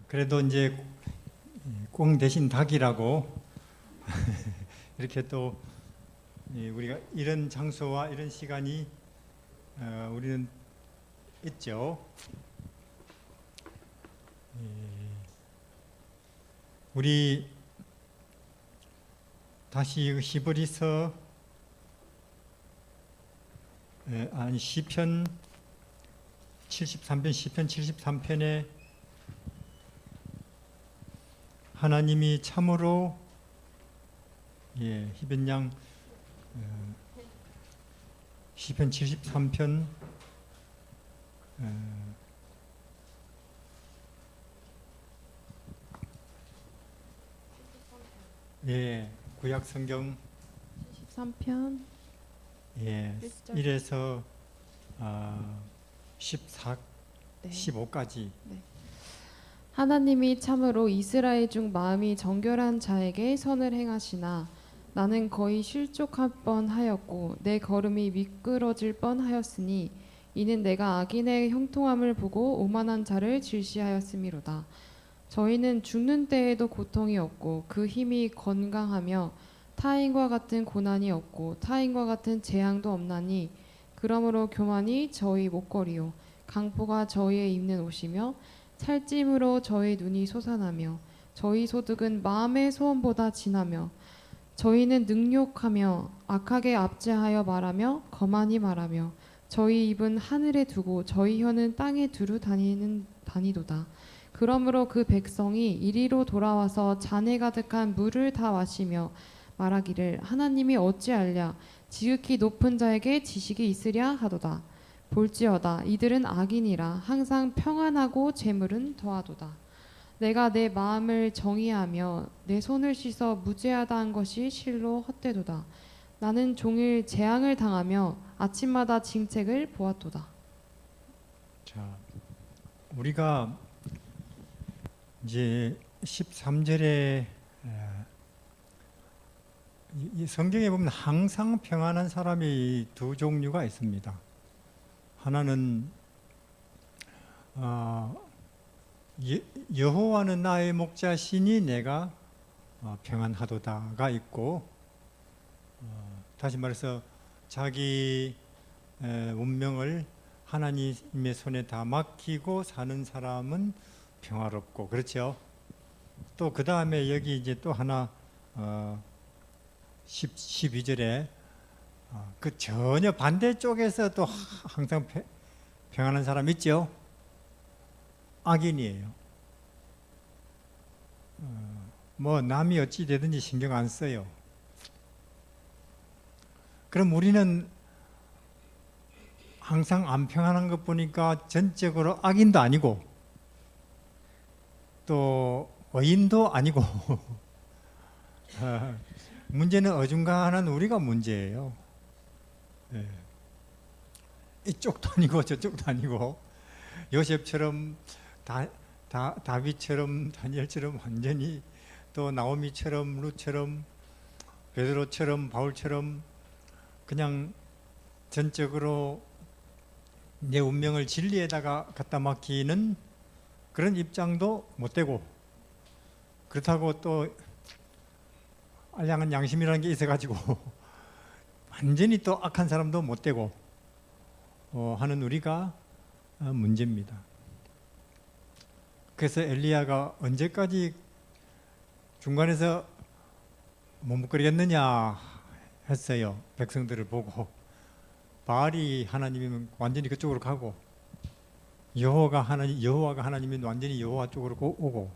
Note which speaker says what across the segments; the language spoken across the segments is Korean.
Speaker 1: 그래도 이제 꽁 대신 닭이라고 이렇게 또 우리가 이런 장소와 이런 시간이 우리는 있죠. 우리 다시 히브리서 시편 73편에 하나님이 참으로 히변양 시편 73편 구약 성경
Speaker 2: 13편
Speaker 1: 1에서 14,
Speaker 2: 네.
Speaker 1: 15까지.
Speaker 2: 하나님이 참으로 이스라엘 중 마음이 정결한 자에게 선을 행하시나 나는 거의 실족할 뻔하였고 내 걸음이 미끄러질 뻔하였으니 이는 내가 악인의 형통함을 보고 오만한 자를 질시하였음이로다. 저희는 죽는 때에도 고통이 없고 그 힘이 건강하며 타인과 같은 고난이 없고 타인과 같은 재앙도 없나니 그러므로 교만이 저희 목걸이요 강포가 저희의 입는 옷이며 살찜으로 저희 눈이 솟아나며 저희 소득은 마음의 소원보다 진하며 저희는 능욕하며 악하게 압제하여 말하며 거만히 말하며 저희 입은 하늘에 두고 저희 혀는 땅에 두루 다니도다. 그러므로 그 백성이 이리로 돌아와서 잔에 가득한 물을 다 마시며 말하기를 하나님이 어찌하랴 지극히 높은 자에게 지식이 있으랴 하도다. 볼지어다 이들은 악인이라 항상 평안하고 재물은 더하도다. 내가 내 마음을 정의하며 내 손을 씻어 무죄하다 한 것이 실로 헛되도다. 나는 종일 재앙을 당하며 아침마다 징책을 보았도다.
Speaker 1: 자, 우리가 이제 13절에 이 성경에 보면 항상 평안한 사람이 두 종류가 있습니다. 하나는 여호와는 나의 목자시니 내가 평안하도다가 있고, 다시 말해서 자기 운명을 하나님의 손에 다 맡기고 사는 사람은 평화롭고, 그렇죠. 또 그 다음에 여기 이제 또 하나 12절에 그 전혀 반대쪽에서 또 항상 평안한 사람 있죠. 악인이에요. 뭐 남이 어찌 되든지 신경 안 써요. 그럼 우리는 항상 안 평안한 것 보니까 전적으로 악인도 아니고 또 의인도 아니고 문제는 어중간한 우리가 문제예요. 이쪽도 아니고 저쪽도 아니고 요셉처럼 다윗처럼 다니엘처럼 완전히, 또 나오미처럼 룻처럼 베드로처럼 바울처럼 그냥 전적으로 내 운명을 진리에다가 갖다 맡기는 그런 입장도 못 되고, 그렇다고 또 알량한 양심이라는 게 있어가지고 완전히 또 악한 사람도 못 되고 하는 우리가 문제입니다. 그래서 엘리야가 언제까지 중간에서 머뭇거리겠느냐 했어요. 백성들을 보고 바알이 하나님이면 완전히 그쪽으로 가고 여호와가 하나님이면 완전히 여호와 쪽으로 오고,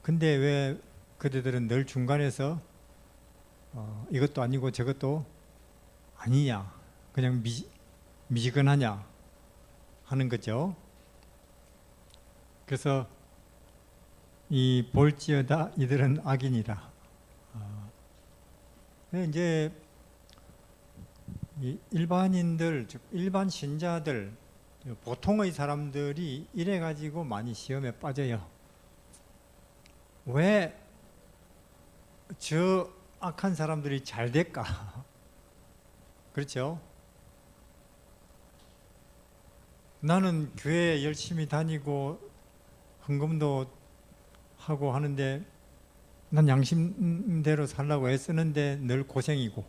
Speaker 1: 근데 왜 그대들은 늘 중간에서 이것도 아니고 저것도 아니냐, 그냥 미지근하냐 하는 거죠. 그래서 이 볼지어다 이들은 악인이라. 이제 일반인들, 즉 일반 신자들, 보통의 사람들이 이래 가지고 많이 시험에 빠져요. 왜 저 악한 사람들이 잘 될까? 그렇죠? 나는 교회 열심히 다니고 헌금도 하고 하는데 난 양심대로 살라고 애쓰는데 늘 고생이고,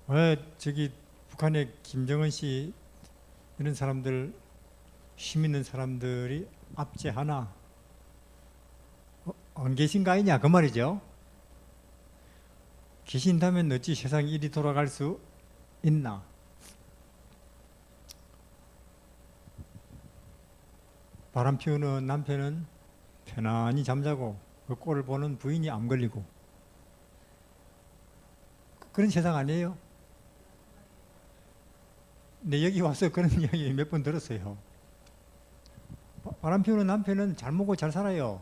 Speaker 1: 왜 저기 북한의 김정은 씨 이런 사람들, 힘 있는 사람들이 압제하나? 안 계신 거 아니냐 그 말이죠. 계신다면 어찌 세상이 이리 돌아갈 수 있나? 바람 피우는 남편은 편안히 잠자고 그 꼴을 보는 부인이 암 걸리고, 그런 세상 아니에요? 네, 여기 와서 그런 이야기 몇 번 들었어요. 바람 피우는 남편은 잘 먹고 잘 살아요.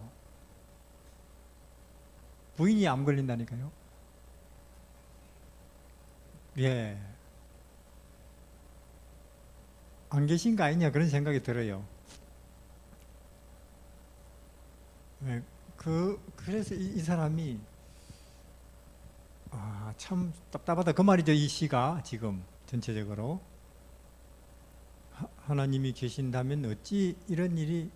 Speaker 1: 부인이 암 걸린다니까요. 예. 안 계신 거 아니냐 그런 생각이 들어요. 예. 그래서 이 사람이 참 답답하다 그 말이죠. 이 시가 지금 전체적으로 하나님이 계신다면 어찌 이런 일이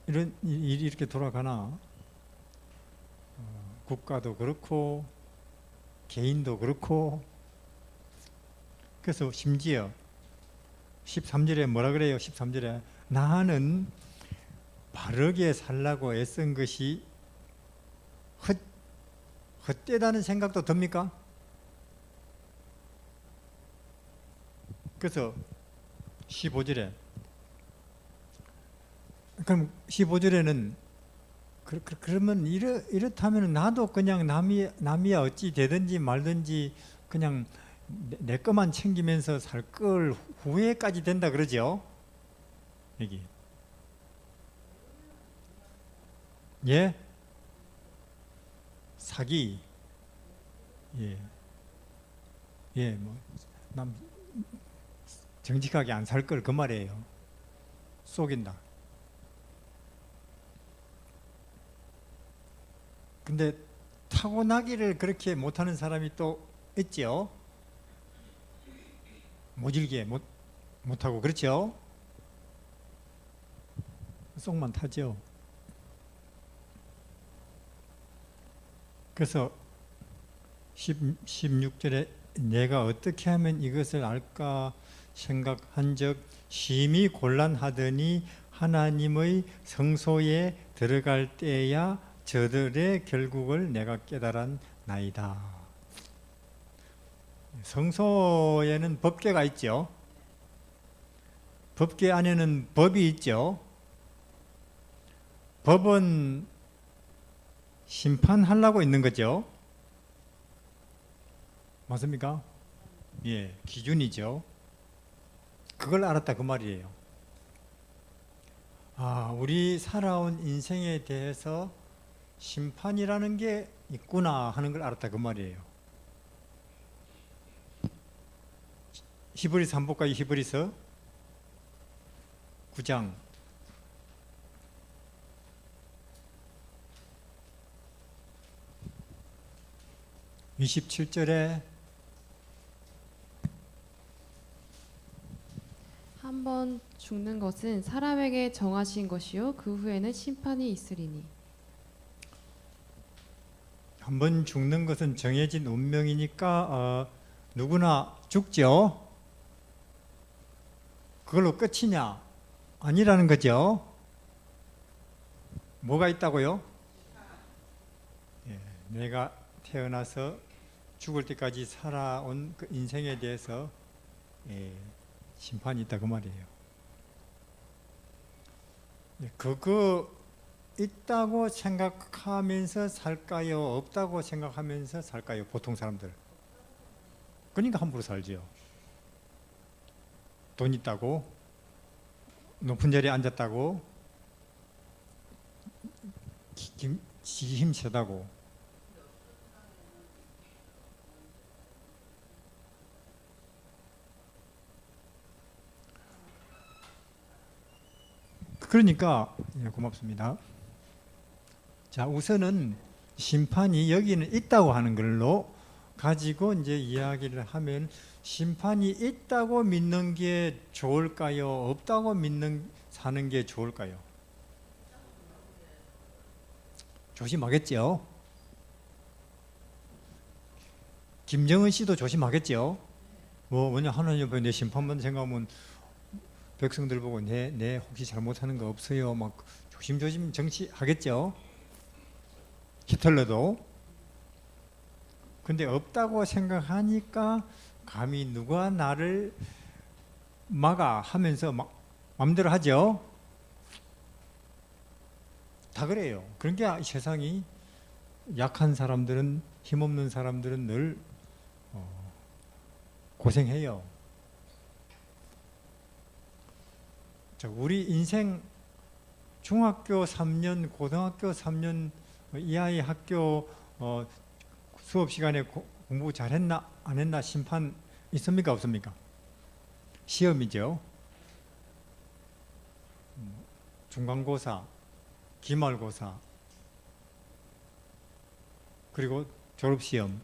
Speaker 1: 이렇게 돌아가나? 국가도 그렇고 개인도 그렇고. 그래서 심지어 13절에 뭐라 그래요? 13절에 나는 바르게 살라고 애쓴 것이 헛되다는 생각도 듭니까? 그래서 15절에, 그럼 15절에는 그러면 이렇다면 나도 그냥 남이야 어찌 되든지 말든지 그냥 내 것만 챙기면서 살 걸 후회까지 된다 그러죠. 여기. 예? 사기. 예. 예, 남 정직하게 안 살 걸 그 말이에요. 속인다. 근데 타고나기를 그렇게 못하는 사람이 또 있죠. 모질게 못하고 그렇죠. 속만 타죠. 그래서 16절에 내가 어떻게 하면 이것을 알까 생각한 적 심히 곤란하더니 하나님의 성소에 들어갈 때야 저들의 결국을 내가 깨달았나이다. 성소에는 법궤가 있죠. 법궤 안에는 법이 있죠. 법은 심판하려고 있는 거죠. 맞습니까? 예, 기준이죠. 그걸 알았다 그 말이에요. 우리 살아온 인생에 대해서 심판이라는 게 있구나 하는 걸 알았다 그 말이에요. 히브리서 한번 볼까요? 히브리서 9장 27절에
Speaker 2: 한 번 죽는 것은 사람에게 정하신 것이요 그 후에는 심판이 있으리니.
Speaker 1: 한 번 죽는 것은 정해진 운명이니까 누구나 죽죠. 그걸로 끝이냐? 아니라는 거죠. 뭐가 있다고요? 예, 내가 태어나서 죽을 때까지 살아온 그 인생에 대해서 심판이 있다 그 말이에요. 그거 있다고 생각하면서 살까요? 없다고 생각하면서 살까요? 보통 사람들. 그러니까 함부로 살지요. 돈 있다고, 높은 자리에 앉았다고, 지 힘세다고. 그러니까 고맙습니다. 자, 우선은 심판이 여기는 있다고 하는 걸로 가지고 이제 이야기를 하면 심판이 있다고 믿는 게 좋을까요? 없다고 사는 게 좋을까요? 조심하겠죠? 김정은 씨도 조심하겠죠? 뭐냐 하나님 앞에 내 심판만 생각하면 백성들 보고 내 혹시 잘못하는 거 없어요? 막 조심조심 정치하겠죠? 히틀러도. 근데 없다고 생각하니까 감히 누가 나를 막아 하면서 막 마음대로 하죠. 다 그래요. 그러니까 세상이 약한 사람들은, 힘없는 사람들은 늘 고생해요. 자, 우리 인생 중학교 3년, 고등학교 3년 이하의 학교 수업 시간에 공부 잘했나 안 했나 심판 있습니까 없습니까? 시험이죠. 중간고사, 기말고사, 그리고 졸업시험.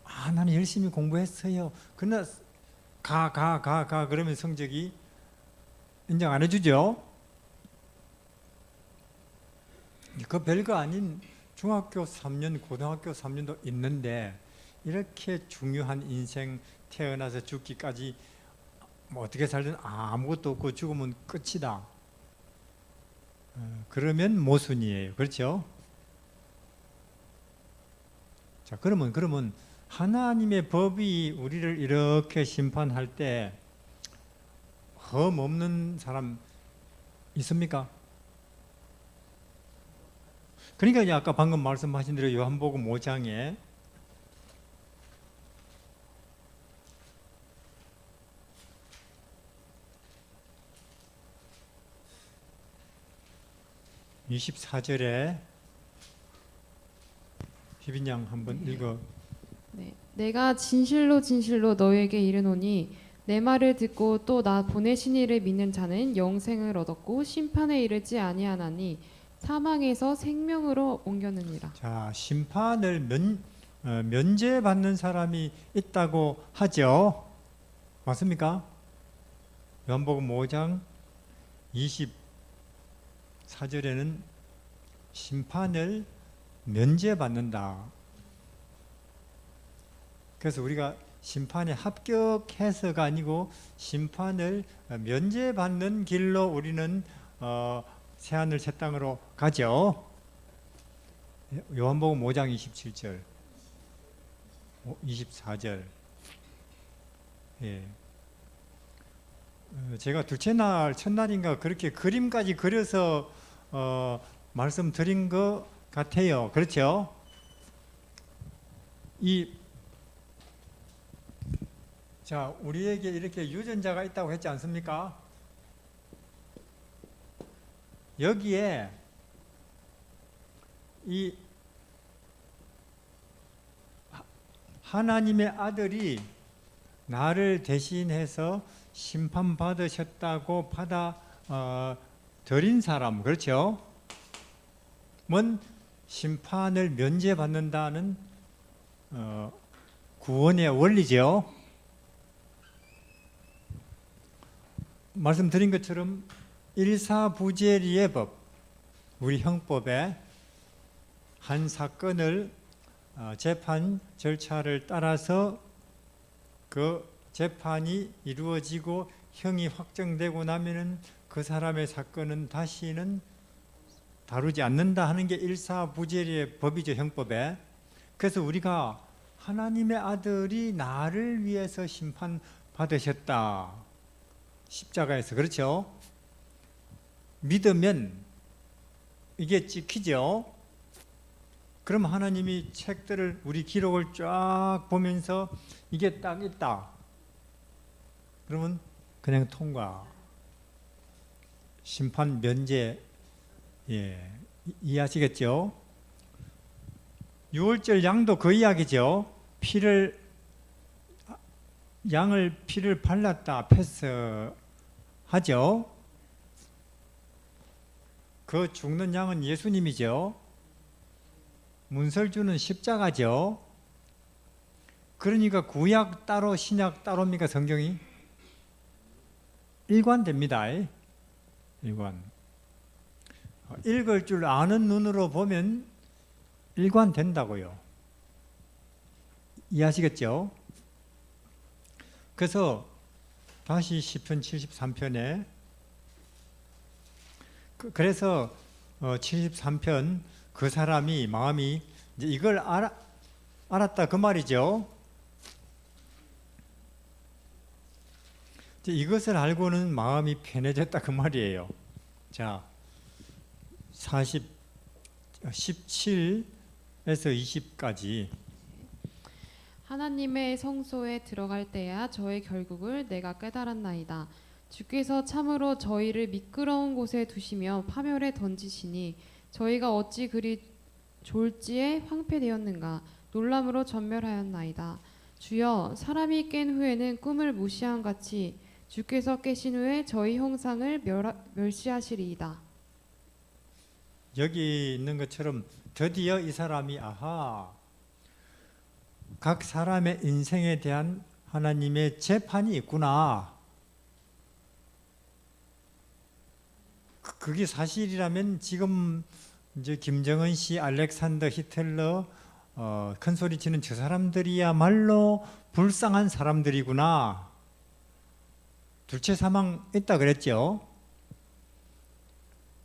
Speaker 1: 나는 열심히 공부했어요. 그러나 가 그러면 성적이 인정 안 해주죠. 그 별거 아닌 중학교 3년, 고등학교 3년도 있는데 이렇게 중요한 인생 태어나서 죽기까지 뭐 어떻게 살든 아무것도 없고 죽으면 끝이다. 그러면 모순이에요. 그렇죠? 자, 그러면 하나님의 법이 우리를 이렇게 심판할 때 흠 없는 사람 있습니까? 그러니까 이제 아까 방금 말씀하신 대로 요한복음 5장에 (24절에) 희빈 양 한번 읽어.
Speaker 2: 네. 내가 진실로 진실로 너에게 이르노니 내 말을 듣고 또 나 보내신 이를 믿는 자는 영생을 얻었고 심판에 이르지 아니하나니 사망에서 생명으로 옮겼느니라.
Speaker 1: 자, 심판을 면제받는 사람이 있다고 하죠. 맞습니까? 요한복음 5장 24절에는 심판을 면제받는다. 그래서 우리가 심판에 합격해서가 아니고 심판을 면제받는 길로 우리는 새하늘 새 땅으로 가죠. 요한복음 5장 27절, 24절. 예. 제가 둘째 날, 첫날인가 그렇게 그림까지 그려서 말씀드린 것 같아요. 그렇죠? 자, 우리에게 이렇게 유전자가 있다고 했지 않습니까? 여기에 이 하나님의 아들이 나를 대신해서 심판받으셨다고 드린 사람, 그렇죠? 뭔 심판을 면제받는다는 구원의 원리죠. 말씀드린 것처럼 일사부재리의 법, 우리 형법에 한 사건을 재판 절차를 따라서 그 재판이 이루어지고 형이 확정되고 나면은 그 사람의 사건은 다시는 다루지 않는다 하는 게 일사부재리의 법이죠, 형법에. 그래서 우리가 하나님의 아들이 나를 위해서 심판받으셨다. 십자가에서. 그렇죠? 믿으면 이게 찍히죠? 그럼 하나님이 책들을, 우리 기록을 쫙 보면서 이게 딱 있다. 그러면 그냥 통과. 심판 면제. 예, 이해하시겠죠? 6월절 양도 그 이야기죠. 피를 발랐다 패스하죠. 그 죽는 양은 예수님이죠. 문설주는 십자가죠. 그러니까 구약 따로 신약 따로입니까 성경이? 일관됩니다. 일관. 읽을 줄 아는 눈으로 보면 일관된다고요. 이해하시겠죠? 그래서 다시 시편 73편에 그래서 73편 그 사람이 마음이 이제 이걸 알았다 그 말이죠. 이것을 알고는 마음이 편해졌다 그 말이에요. 자, 17에서 20까지
Speaker 2: 하나님의 성소에 들어갈 때야 저의 결국을 내가 깨달았나이다. 주께서 참으로 저희를 미끄러운 곳에 두시며 파멸에 던지시니 저희가 어찌 그리 졸지에 황폐되었는가. 놀람으로 전멸하였나이다. 주여, 사람이 깬 후에는 꿈을 무시한 같이 주께서 깨신 후에 저희 형상을 멸시하시리이다.
Speaker 1: 여기 있는 것처럼 드디어 이 사람이 각 사람의 인생에 대한 하나님의 재판이 있구나. 그게 사실이라면 지금 이제 김정은 씨, 알렉산더 히틀러 큰 소리 치는 저 사람들이야말로 불쌍한 사람들이구나. 둘째 사망 있다 그랬죠.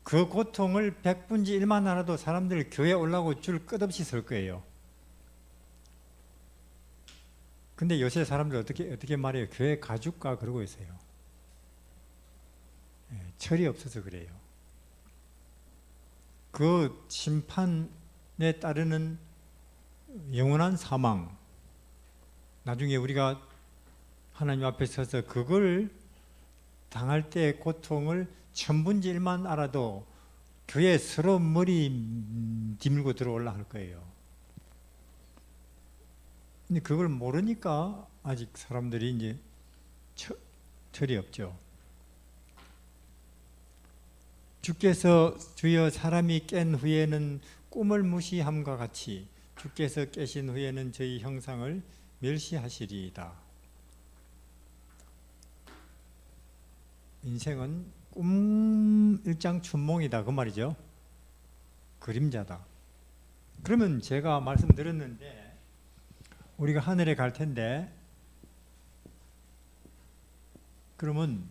Speaker 1: 그 고통을 100분지 1만 알아도 사람들 교회 올라오고 줄 끝없이 설 거예요. 근데 요새 사람들 어떻게 말해요? 교회 가죽가 그러고 있어요. 철이 없어서 그래요. 그 심판에 따르는 영원한 사망, 나중에 우리가 하나님 앞에 서서 그걸 당할 때의 고통을 1000분지 1만 알아도 교회 서로 머리 뒤밀고 들어올라 할 거예요. 근데 그걸 모르니까 아직 사람들이 이제 철이 없죠. 주께서 주여 사람이 깬 후에는 꿈을 무시함과 같이 주께서 깨신 후에는 저희 형상을 멸시하시리이다. 인생은 꿈 일장춘몽이다 그 말이죠. 그림자다. 그러면 제가 말씀드렸는데 우리가 하늘에 갈 텐데 그러면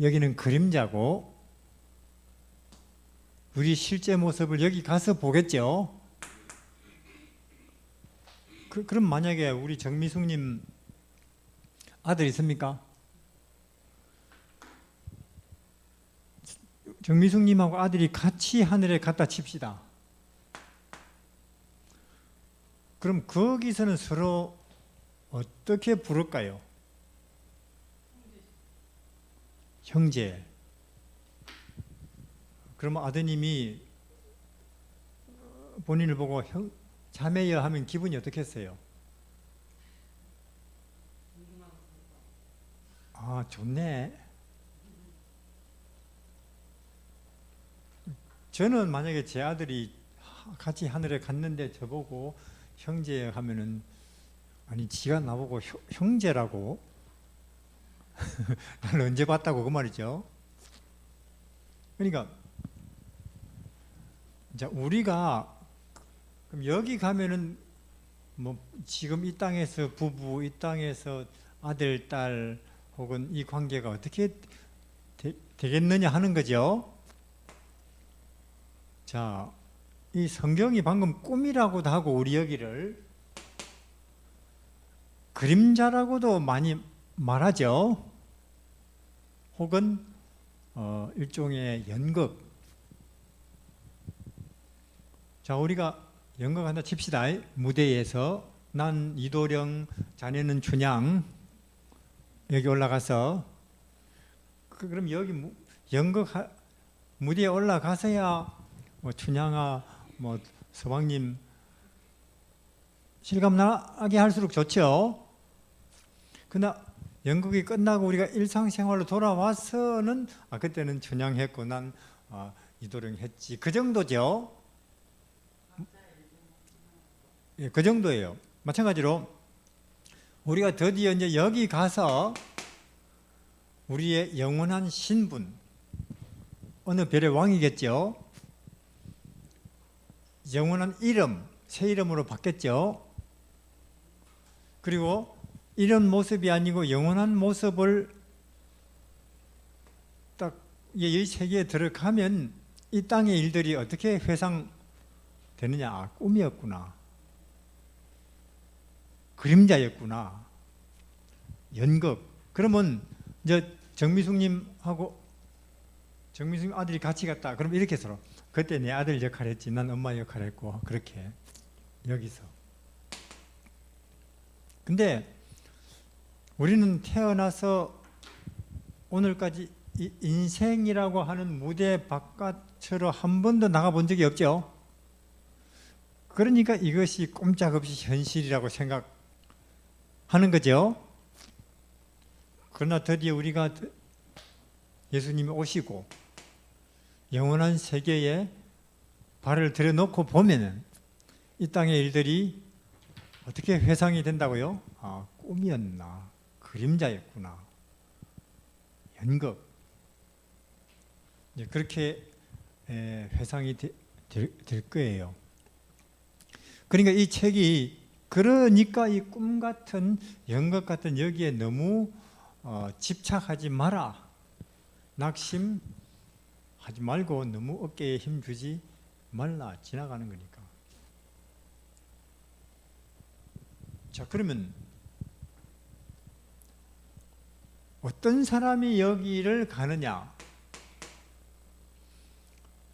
Speaker 1: 여기는 그림자고 우리 실제 모습을 여기 가서 보겠죠. 그럼 만약에 우리 정미숙님 아들 있습니까? 정미숙님하고 아들이 같이 하늘에 갔다 칩시다. 그럼 거기서는 서로 어떻게 부를까요? 형제. 그러면 아드님이 본인을 보고 자매여 하면 기분이 어떻겠어요? 아, 좋네. 저는 만약에 제 아들이 같이 하늘에 갔는데 저보고 형제 하면은 아니 지가 나보고 형제라고? 나를 언제 봤다고 그 말이죠. 그러니까 자, 우리가 그럼 여기 가면은 뭐 지금 이 땅에서 부부, 이 땅에서 아들, 딸 혹은 이 관계가 어떻게 되겠느냐 하는 거죠. 자, 이 성경이 방금 꿈이라고도 하고 우리 여기를 그림자라고도 많이 말하죠. 혹은 일종의 연극. 자, 우리가 연극한다 칩시다. 무대에서 난 이도령, 자네는 춘향 여기 올라가서 그럼 여기 연극 무대에 올라가서야 뭐 춘향아, 뭐 서방님 실감나게 할수록 좋죠. 그러나 연극이 끝나고 우리가 일상생활로 돌아와서는 그때는 춘향했고 난 이도령 했지 그 정도죠. 예, 그 정도예요. 마찬가지로 우리가 드디어 이제 여기 가서 우리의 영원한 신분, 어느 별의 왕이겠죠. 영원한 이름, 새 이름으로 바뀌었죠. 그리고 이런 모습이 아니고 영원한 모습을 딱 이 세계에 들어가면 이 땅의 일들이 어떻게 회상되느냐. 아, 꿈이었구나. 그림자였구나. 연극. 그러면 이제 정미숙님하고 정미숙 아들이 같이 갔다. 그럼 이렇게 서로 그때 내 아들 역할 했지. 난 엄마 역할 했고. 그렇게 여기서. 근데 우리는 태어나서 오늘까지 이 인생이라고 하는 무대 바깥으로 한 번도 나가본 적이 없죠. 그러니까 이것이 꼼짝없이 현실이라고 생각하는 거죠. 그러나 드디어 우리가 예수님이 오시고 영원한 세계에 발을 들여놓고 보면은 이 땅의 일들이 어떻게 회상이 된다고요? 아, 꿈이었나, 그림자였구나, 연극. 이제 그렇게 회상이 될 거예요. 그러니까 이 책이 그러니까 이 꿈 같은 연극 같은 여기에 너무 집착하지 마라. 낙심하지 말고 너무 어깨에 힘 주지 말라. 지나가는 거니까. 자, 그러면 어떤 사람이 여기를 가느냐?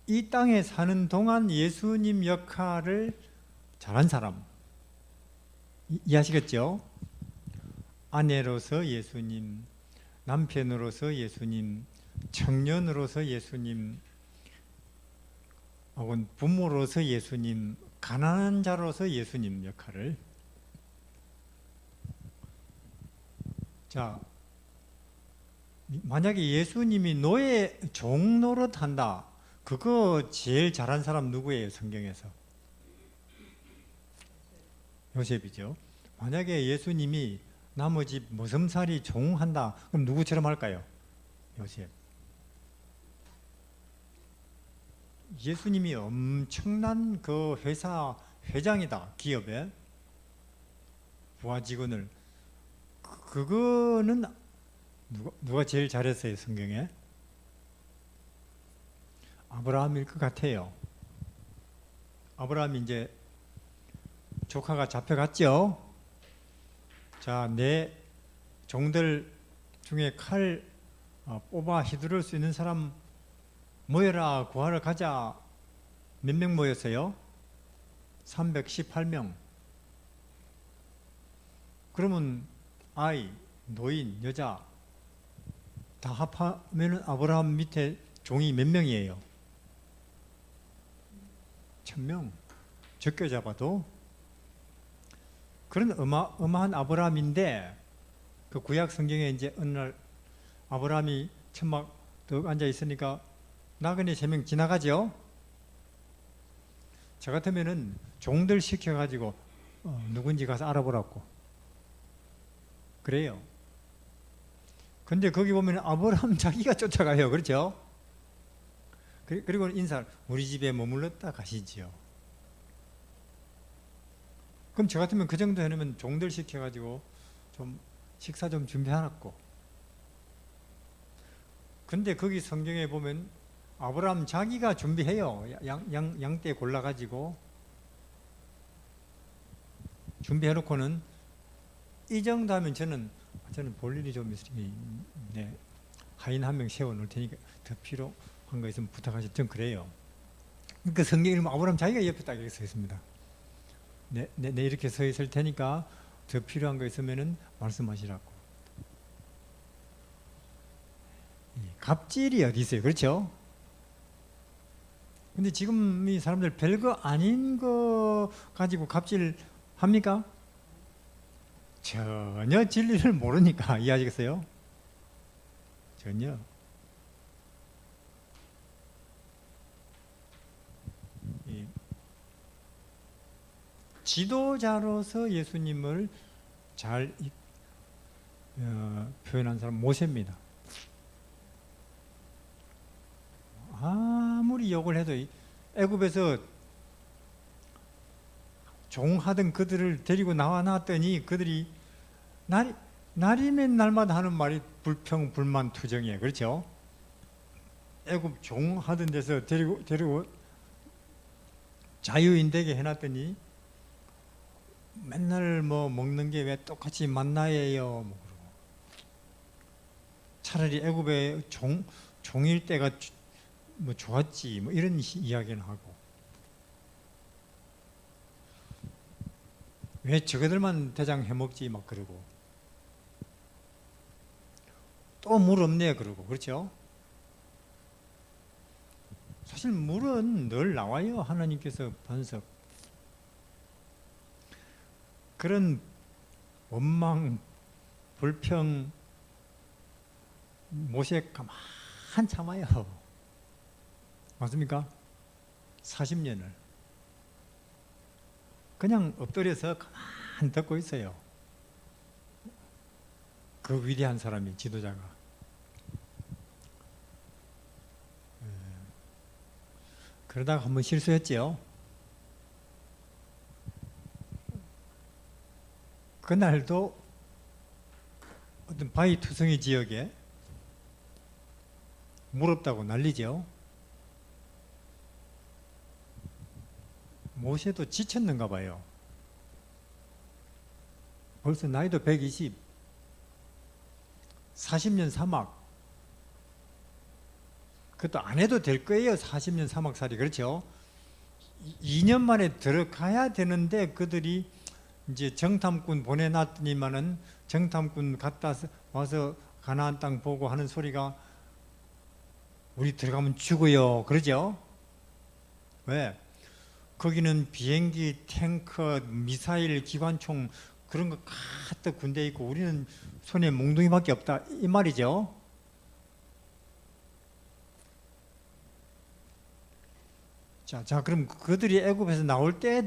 Speaker 1: 이 땅에 사는 동안 예수님 역할을 잘한 사람. 이해하시겠죠? 아내로서 예수님, 남편으로서 예수님, 청년으로서 예수님, 혹은 부모로서 예수님, 가난한 자로서 예수님 역할을. 자, 만약에 예수님이 노예 종노릇 한다. 그거 제일 잘한 사람 누구예요? 성경에서? 요셉이죠. 만약에 예수님이 나머지 머슴살이 종한다. 그럼 누구처럼 할까요? 요셉. 예수님이 엄청난 그 회사 회장이다. 기업에 부하 직원을. 그거는 누가 제일 잘했어요? 성경에? 아브라함일 것 같아요. 아브라함이 이제 조카가 잡혀갔죠. 자, 내 종들 중에 칼 뽑아 휘두를 수 있는 사람 모여라, 구하러 가자. 몇 명 모였어요? 318명. 그러면 아이, 노인, 여자 다 합하면 아브라함 밑에 종이 몇 명이에요? 1000명. 적게 잡아도. 그런 어마어마한 아브라함인데 그 구약 성경에 이제 어느 날 아브라함이 천막 떡 앉아 있으니까 나그네 3명 지나가죠. 저 같으면은 종들 시켜가지고 누군지 가서 알아보라고 그래요. 근데 거기 보면 아브라함 자기가 쫓아가요. 그렇죠? 그리고 인사를 우리 집에 머물렀다 가시지요. 그럼 저 같으면 그 정도 해놓으면 종들 시켜가지고 좀 식사 좀 준비해놨고. 근데 거기 성경에 보면 아브라함 자기가 준비해요. 양떼 골라가지고 준비해놓고는 이 정도 하면 저는 볼 일이 좀 있으니 하인 한 명 세워놓을 테니까 더 필요한 거 있으면 부탁하시. 전 그래요. 그러니까 성경에 아브라함 자기가 옆에 딱 이렇게 서 있습니다. 네, 이렇게 서 있을 테니까 더 필요한 거 있으면은 말씀하시라고. 갑질이 어디 있어요? 그렇죠? 근데 지금 이 사람들 별거 아닌 거 가지고 갑질 합니까? 전혀 진리를 모르니까. 이해하시겠어요? 전혀. 지도자로서 예수님을 잘 표현한 사람 모세입니다. 아무리 욕을 해도 애굽에서 종하던 그들을 데리고 나왔더니 그들이 날이면 날마다 하는 말이 불평, 불만, 투정이에요. 그렇죠? 애굽 종하던 데서 데리고 자유인 되게 해놨더니 맨날 뭐 먹는 게 왜 똑같이 만나예요? 뭐 그러고 차라리 애굽의 종일 때가 뭐 좋았지 뭐 이런 이야기는 하고 왜 저거들만 대장 해먹지 막 그러고 또 물 없네 그러고 그렇죠? 사실 물은 늘 나와요. 하나님께서 반석 그런 원망 불평 모세 가만 참아요. 맞습니까? 40년을 그냥 엎드려서 가만 듣고 있어요. 그 위대한 사람이 지도자가 그러다가 한번 실수했지요. 그날도 어떤 바위 투성이 지역에 물 없다고 난리죠. 모세도 지쳤는가 봐요. 벌써 나이도 120, 40년 사막. 그것도 안 해도 될 거예요. 40년 사막살이. 그렇죠? 2년 만에 들어가야 되는데 그들이 이제 정탐꾼 보내놨더니만은 정탐꾼 갔다 와서 가나안 땅 보고 하는 소리가 우리 들어가면 죽어요. 그러죠? 왜? 거기는 비행기, 탱커, 미사일, 기관총 그런 거 가득 군대 있고 우리는 손에 몽둥이밖에 없다 이 말이죠. 자 그럼 그들이 애굽에서 나올 때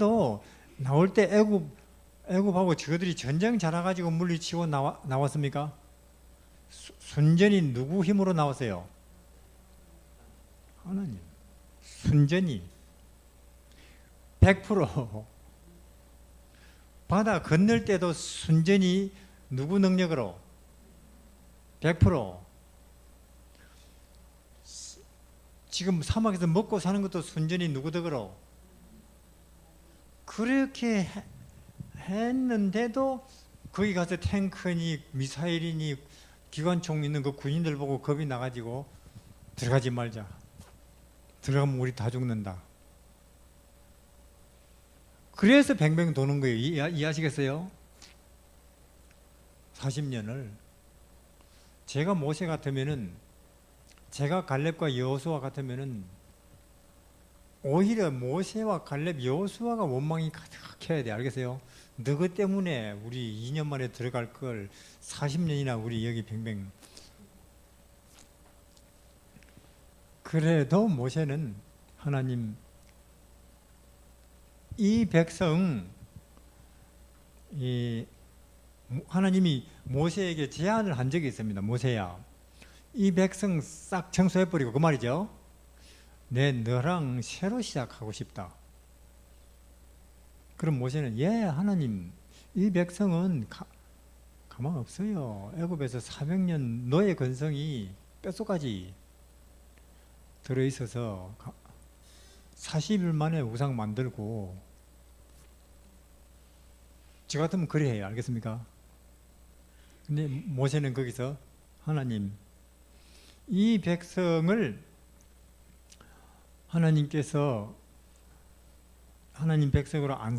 Speaker 1: 애굽하고 저들이 전쟁 잘해가지고 물리치고 나왔습니까? 순전히 누구 힘으로 나왔어요? 하나님. 순전히 100% 바다 건널 때도 순전히 누구 능력으로? 100% 지금 사막에서 먹고 사는 것도 순전히 누구 덕으로? 그렇게 했는데도 거기 가서 탱크니 미사일이니 기관총 있는 그 군인들 보고 겁이 나가지고 들어가지 말자. 들어가면 우리 다 죽는다. 그래서 뱅뱅 도는 거예요. 이해하시겠어요? 40년을 제가 모세 같으면은 제가 갈렙과 여호수아 같으면은 오히려 모세와 갈렙 여호수아가 원망이 가득해야 돼. 알겠어요? 너희 때문에 우리 2년 만에 들어갈 걸 40년이나 우리 여기 뱅뱅. 그래도 모세는 하나님 이 백성 하나님이 모세에게 제안을 한 적이 있습니다. 모세야 이 백성 싹 청소해버리고 그 말이죠. 내 너랑 새로 시작하고 싶다. 그럼 모세는 예 하나님 이 백성은 가만 없어요. 애굽에서 400년 노예 건성이 뼛속까지 들어있어서 40일 만에 우상 만들고 저 같으면 그래 해요. 알겠습니까? 근데 모세는 거기서 하나님 이 백성을 하나님께서 하나님 백성으로 안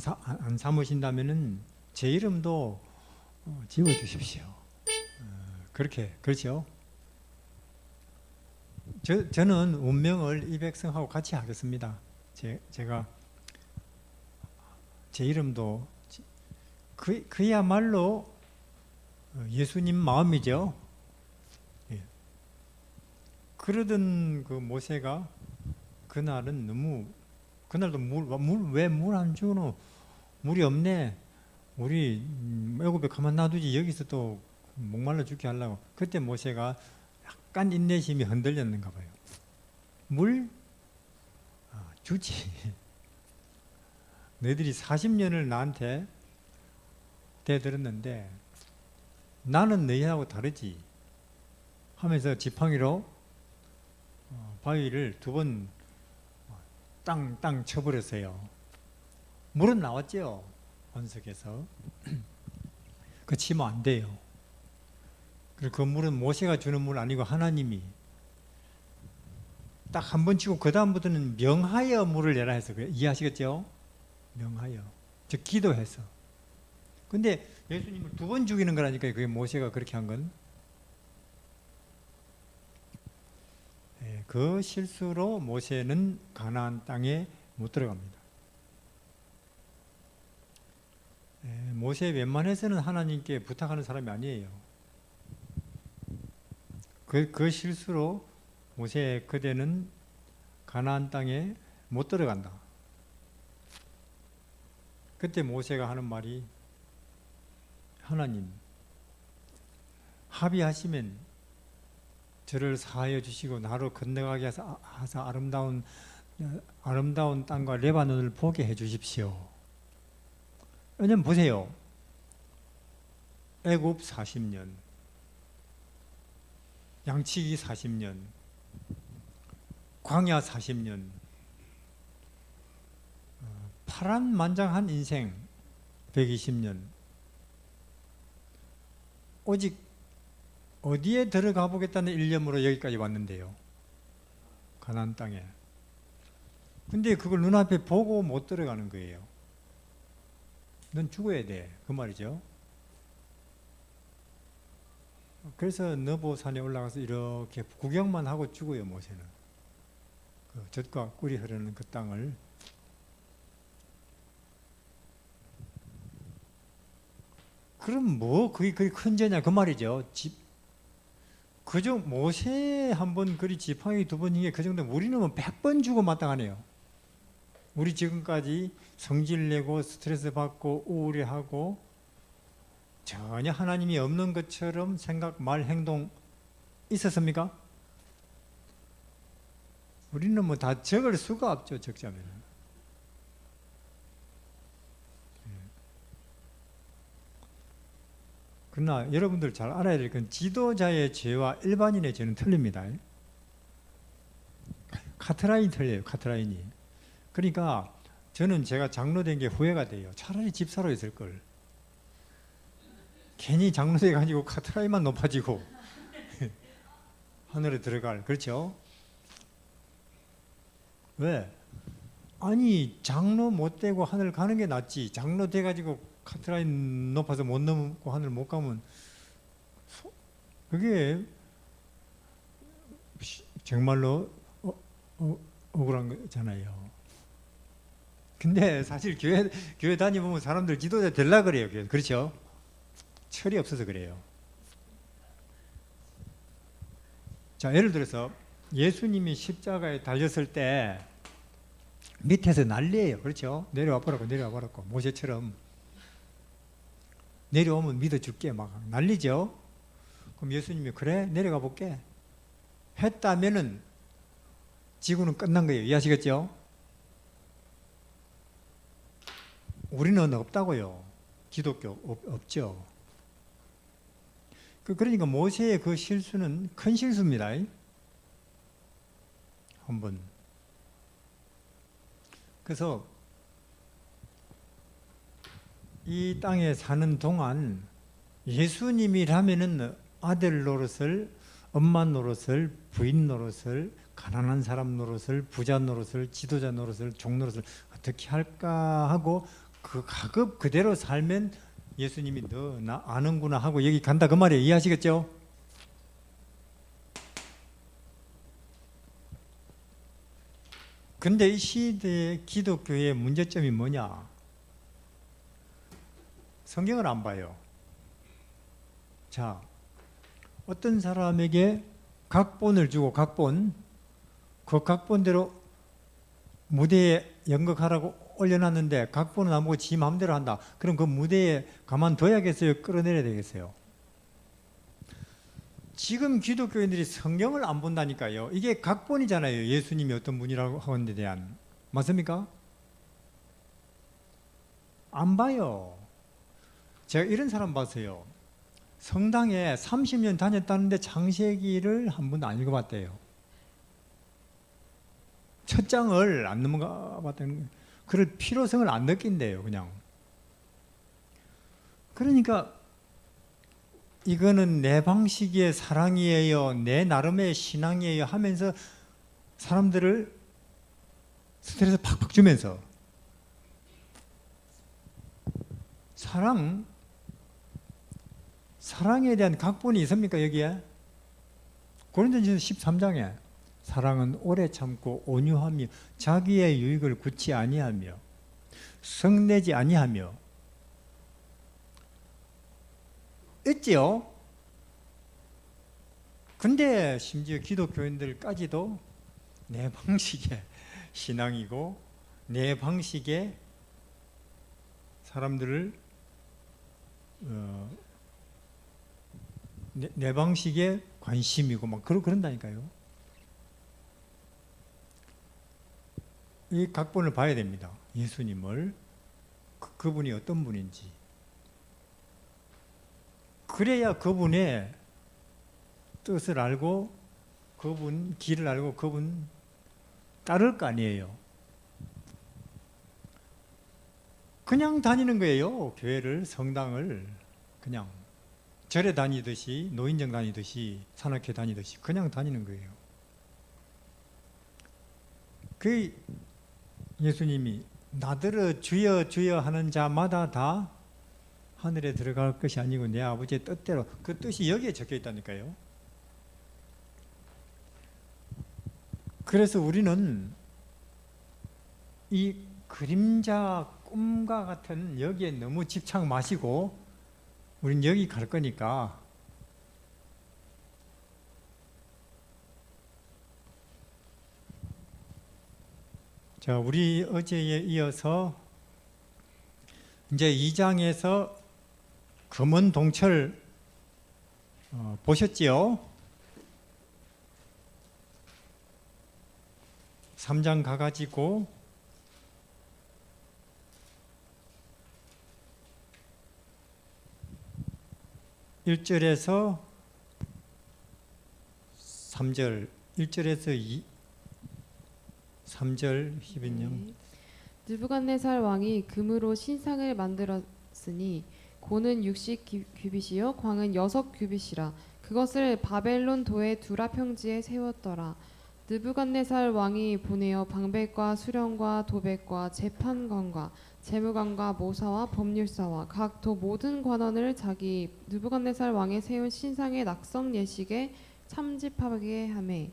Speaker 1: 삼으신다면은 제 이름도 지워 주십시오. 그렇게 그렇죠? 저는 운명을 이 백성하고 같이 하겠습니다. 제가 제 이름도 그야말로 예수님 마음이죠. 예. 그러던 그 모세가 그날은 너무 그날도 왜 물 안 주노? 물이 없네. 우리 애굽에 가만 놔두지 여기서 또 목말라 죽게 하려고. 그때 모세가 약간 인내심이 흔들렸는가 봐요. 물? 주지. 너희들이 40년을 나한테 대들었는데 나는 너희하고 다르지 하면서 지팡이로 바위를 2번 땅 쳐버렸어요. 물은 나왔죠. 원석에서. 그 치면 안 돼요. 그리고 그 물은 모세가 주는 물 아니고 하나님이 딱 한 번 치고 그 다음부터는 명하여 물을 내라 해서 그래요. 이해하시겠죠? 명하여. 즉 기도해서. 근데 예수님을 2번 죽이는 거라니까 그게 모세가 그렇게 한 건. 그 실수로 모세는 가나안 땅에 못 들어갑니다. 모세 웬만해서는 하나님께 부탁하는 사람이 아니에요. 그 실수로 모세 그대는 가나안 땅에 못 들어간다. 그때 모세가 하는 말이 하나님 합의하시면 저를 사하여 주시고 나로 건너가게 하사 아름다운 땅과 레바논을 보게 해 주십시오. 왜냐면 보세요. 애굽 40년, 양치기 40년, 광야 40년, 파란만장한 인생 120년. 오직 어디에 들어가 보겠다는 일념으로 여기까지 왔는데요. 가나안 땅에. 근데 그걸 눈앞에 보고 못 들어가는 거예요. 넌 죽어야 돼. 그 말이죠. 그래서 너보산에 올라가서 이렇게 구경만 하고 죽어요. 모세는. 그 젖과 꿀이 흐르는 그 땅을. 그럼 뭐 그게 큰 죄냐 그 말이죠. 그저 모세 한 번 그리 지팡이 2번 이게 그 정도 우리는 뭐 100번 주고 마땅하네요. 우리 지금까지 성질내고 스트레스 받고 우울해하고 전혀 하나님이 없는 것처럼 생각, 말, 행동 있었습니까? 우리는 뭐 다 적을 수가 없죠. 적자면. 그러나 여러분들 잘 알아야 될 건 지도자의 죄와 일반인의 죄는 틀립니다. 카트라인이 틀려요. 카트라인이. 그러니까 저는 제가 장로된 게 후회가 돼요. 차라리 집사로 있을 걸. 괜히 장로돼 가지고 카트라인만 높아지고 하늘에 들어갈. 그렇죠? 왜? 아니 장로 못 되고 하늘 가는 게 낫지. 장로 돼 가지고 카트라인 높아서 못 넘고 하늘 못 가면 그게 정말로 억울한 거잖아요. 근데 사실 교회 다니보면 사람들 지도자 되려고 그래요. 그렇죠? 철이 없어서 그래요. 자, 예를 들어서 예수님이 십자가에 달렸을 때 밑에서 난리예요. 그렇죠? 내려와 보라고 모세처럼 내려오면 믿어줄게 막 난리죠. 그럼 예수님이 그래 내려가 볼게 했다면은 지구는 끝난 거예요. 이해하시겠죠? 우리는 없다고요. 기독교 없죠. 그러니까 모세의 그 실수는 큰 실수입니다. 한번. 그래서 이 땅에 사는 동안 예수님이라면은 아들 노릇을, 엄마 노릇을, 부인 노릇을, 가난한 사람 노릇을, 부자 노릇을, 지도자 노릇을, 종 노릇을 어떻게 할까 하고 그 가급 그대로 살면 예수님이 너 나 아는구나 하고 여기 간다 그 말이에요. 이해하시겠죠? 근데 이 시대의 기독교의 문제점이 뭐냐? 성경을 안 봐요. 자, 어떤 사람에게 각본을 주고 그 각본대로 무대에 연극하라고 올려놨는데 각본은 안 보고 지 마음대로 한다. 그럼 그 무대에 가만둬야겠어요? 끌어내려야 되겠어요? 지금 기독교인들이 성경을 안 본다니까요. 이게 각본이잖아요. 예수님이 어떤 분이라고 하는데 대한. 맞습니까? 안 봐요. 제가 이런 사람 봤어요. 성당에 30년 다녔다는데 창세기를 한 번도 안 읽어봤대요. 첫 장을 안 넘어가 봤다는 거예요. 그럴 필요성을 안 느낀대요. 그냥. 그러니까 이거는 내 방식의 사랑이에요, 내 나름의 신앙이에요 하면서 사람들을 스트레스 팍팍 주면서 사랑에 대한 각본이 있습니까? 여기에 고린도전서 13장에 사랑은 오래 참고 온유하며 자기의 유익을 굳이 아니하며 성내지 아니하며 있지요. 근데 심지어 기독교인들까지도 내 방식의 신앙이고 내 방식의 사람들을 내 방식의 관심이고 막 그런다니까요. 이 각본을 봐야 됩니다. 예수님을 그분이 어떤 분인지. 그래야 그분의 뜻을 알고 그분 길을 알고 그분 따를 거 아니에요. 그냥 다니는 거예요. 교회를, 성당을 그냥 절에 다니듯이, 노인정 다니듯이, 산악회 다니듯이 그냥 다니는 거예요. 그 예수님이 나더러 주여 주여 하는 자마다 다 하늘에 들어갈 것이 아니고 내 아버지의 뜻대로, 그 뜻이 여기에 적혀 있다니까요. 그래서 우리는 이 그림자 꿈과 같은 여기에 너무 집착 마시고 우린 여기 갈 거니까 자, 우리 어제에 이어서 이제 2장에서 금은 동철 보셨지요? 3장 가가지고 (1절에서) 3절, 1절에서 3절 12년.
Speaker 2: 느부갓네살 왕이 금으로 신상을 만들었으니 고는 60규빗이요 광은 6규빗이라. 그것을 바벨론 도의 두라 평지에 세웠더라. 느부갓네살 왕이 보내어 방백과 수령과 도백과 재판관과 재무관과 모사와 법률사와 각 도 모든 관원을 자기 느부갓네살 왕의 세운 신상의 낙성 예식에 참집하게 하매,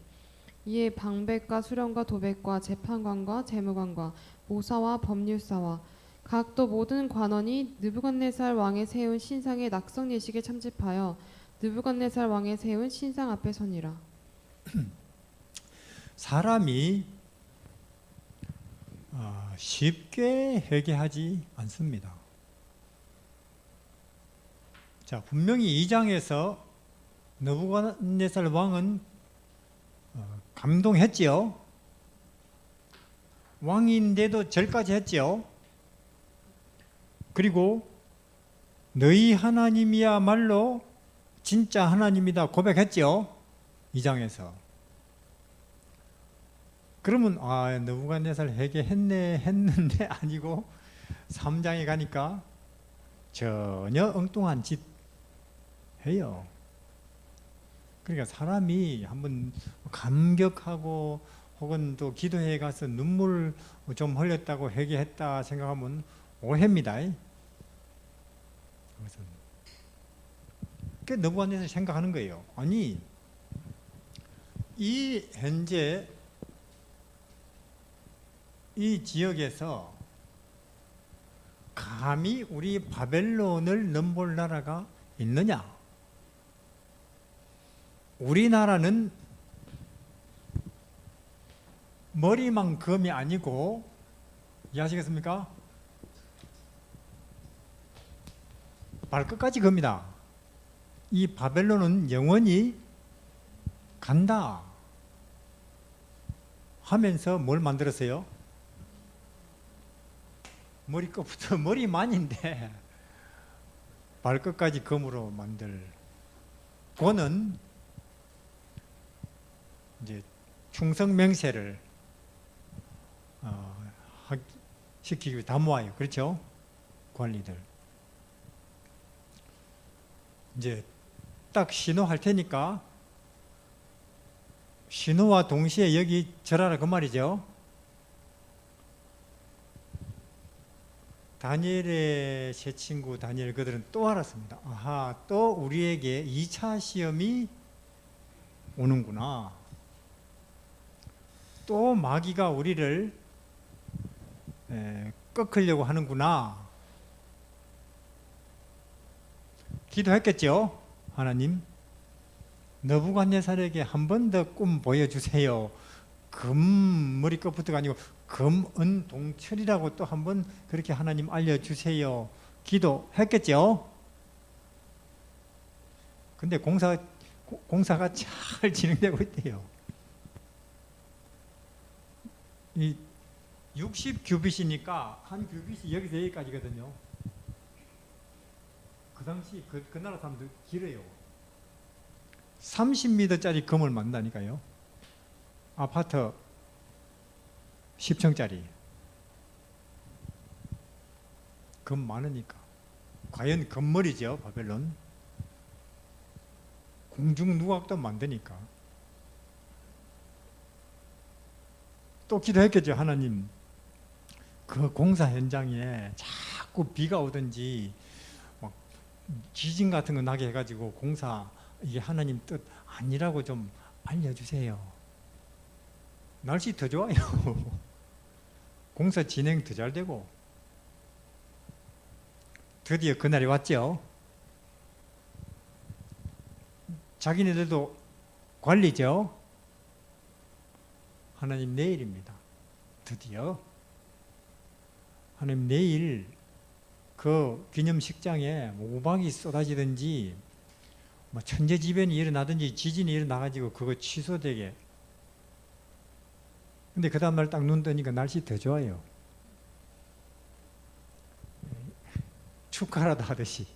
Speaker 2: 이에 방백과 수령과 도백과 재판관과 재무관과 모사와 법률사와 각 도 모든 관원이 느부갓네살 왕의 세운 신상의 낙성 예식에 참집하여 느부갓네살 왕의 세운 신상 앞에 서니라.
Speaker 1: 사람이 쉽게 회개하지 않습니다. 자, 분명히 2장에서 느부갓네살 왕은 감동했지요. 왕인데도 절까지 했지요. 그리고 너희 하나님이야말로 진짜 하나님이다 고백했지요. 2장에서. 그러면 느부갓네살 회개했네 했는데 아니고 3장에 가니까 전혀 엉뚱한 짓 해요. 그러니까 사람이 한번 감격하고 혹은 또 기도회에 가서 눈물 좀 흘렸다고 회개했다 생각하면 오해입니다. 그 느부갓네살 생각하는 거예요. 아니, 이 현재 이 지역에서 감히 우리 바벨론을 넘볼 나라가 있느냐? 머리만 검이 아니고, 이해하시겠습니까? 발끝까지 검이다. 이 바벨론은 영원히 간다 하면서 뭘 만들었어요? 머리끝부터 머리만인데 발끝까지 검으로 만들. 고는 이제 충성 맹세를 시키기 위해 다 모아요. 그렇죠? 관리들. 이제 딱 신호할 테니까 신호와 동시에 여기 절하라 그 말이죠. 다니엘의 세 친구 다니엘 그들은 또 알았습니다. 아하, 또 우리에게 2차 시험이 오는구나. 또 마귀가 우리를 꺾으려고 하는구나. 기도했겠죠. 하나님, 느부갓네살에게 한 번 더 꿈 보여주세요. 금 머리끝부터가 아니고 금은 동철이라고 또 한 번 그렇게 하나님 알려주세요. 기도했겠죠. 근데 공사가 잘 진행되고 있대요. 이 60규빗이니까 한 규빗이 여기서 여기까지거든요. 그 당시 그 나라 사람들 길어요. 30m짜리 금을 만든다니까요. 아파트 10층짜리. 금 많으니까. 과연 금머리죠, 바벨론. 공중 누각도 만드니까. 또 기도했겠죠. 하나님, 그 공사 현장에 자꾸 비가 오든지 막 지진 같은 거 나게 해가지고 공사 이게 하나님 뜻 아니라고 좀 알려주세요. 날씨 더 좋아요. 공사 진행 더 잘 되고. 드디어 그날이 왔죠. 자기네들도 관리죠. 하나님 내일입니다. 드디어 하나님 내일 그 기념식장에 우박이 쏟아지든지 뭐 천재지변이 일어나든지 지진이 일어나가지고 그거 취소되게. 근데 그 다음날 딱 눈 뜨니까 날씨 더 좋아요. 축하라도 하듯이.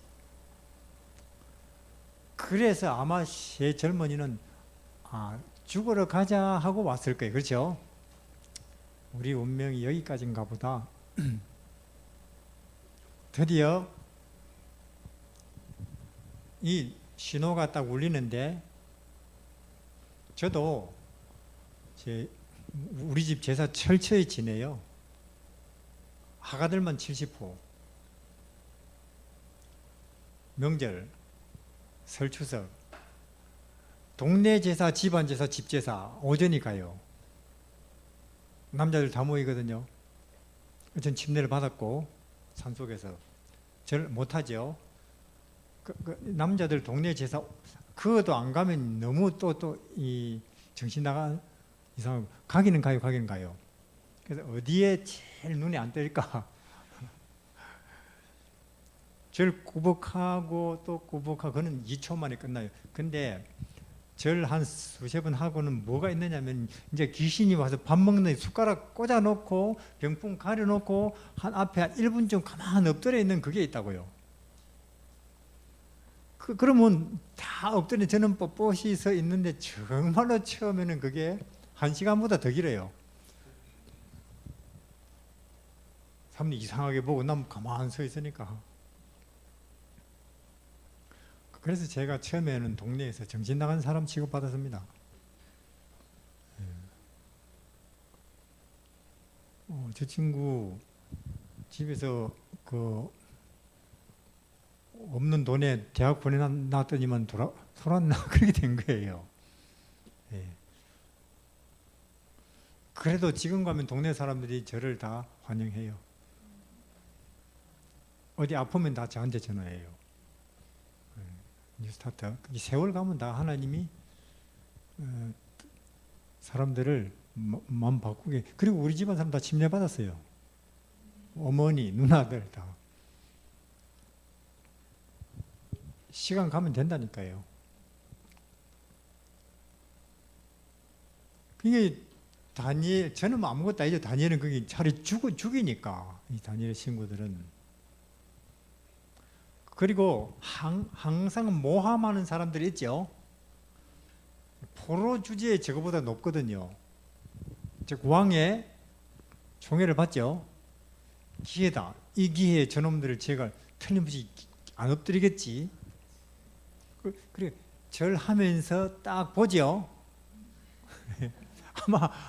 Speaker 1: 그래서 아마 새 젊은이는 죽으러 가자 하고 왔을 거예요. 그렇죠? 우리 운명이 여기까지인가 보다. 드디어 이 신호가 딱 울리는데 저도 우리 집 제사 철저히 지내요. 하가들만 70호. 명절, 설 추석, 동네 제사, 집안 제사, 집 제사 오전이 가요. 남자들 다 모이거든요. 전 침례를 받았고 산속에서 절 못하죠. 남자들 동네 제사 그것도 안 가면 너무 또 이 정신 나가 이상하고 가기는 가요. 그래서 어디에 제일 눈에 안 뜰까? 절 구복하고 또 구복하고 그는 2초 만에 끝나요. 근데 절 한 수세 번 하고는 뭐가 있느냐면 이제 귀신이 와서 밥 먹는 숟가락 꽂아놓고 병풍 가려놓고 한 앞에 한 1분쯤 가만 엎드려 있는 그게 있다고요. 그러면 다 엎드려 저는 뻣뻣이 서 있는데 정말로 처음에는 그게 1시간보다 더 길어요. 사람이 이상하게 보고 난 가만 서 있으니까. 그래서 제가 처음에는 동네에서 정신 나간 사람 취급받았습니다. 저 친구 집에서 그 없는 돈에 대학 보내놨더니만 돌았나 그렇게 된 거예요. 예. 그래도 지금 가면 동네 사람들이 저를 다 환영해요. 어디 아프면 다 저한테 전화해요. 뉴스타트. 이 세월 가면 다 하나님이 사람들을 마음 바꾸게. 그리고 우리 집안 사람 다 침례받았어요. 어머니, 누나들 다. 시간 가면 된다니까요. 이게 다니엘, 저는 뭐 아무것도 아니죠. 다니엘은 거기 차라리 죽이니까, 이 다니엘 친구들은. 그리고 항상 모함하는 사람들이 있죠. 포로 주제에 저거보다 높거든요. 즉 왕의 총애를 받죠. 기회다. 이 기회에 저놈들을 제가 틀림없이 안 엎드리겠지. 그래 절하면서 딱 보죠.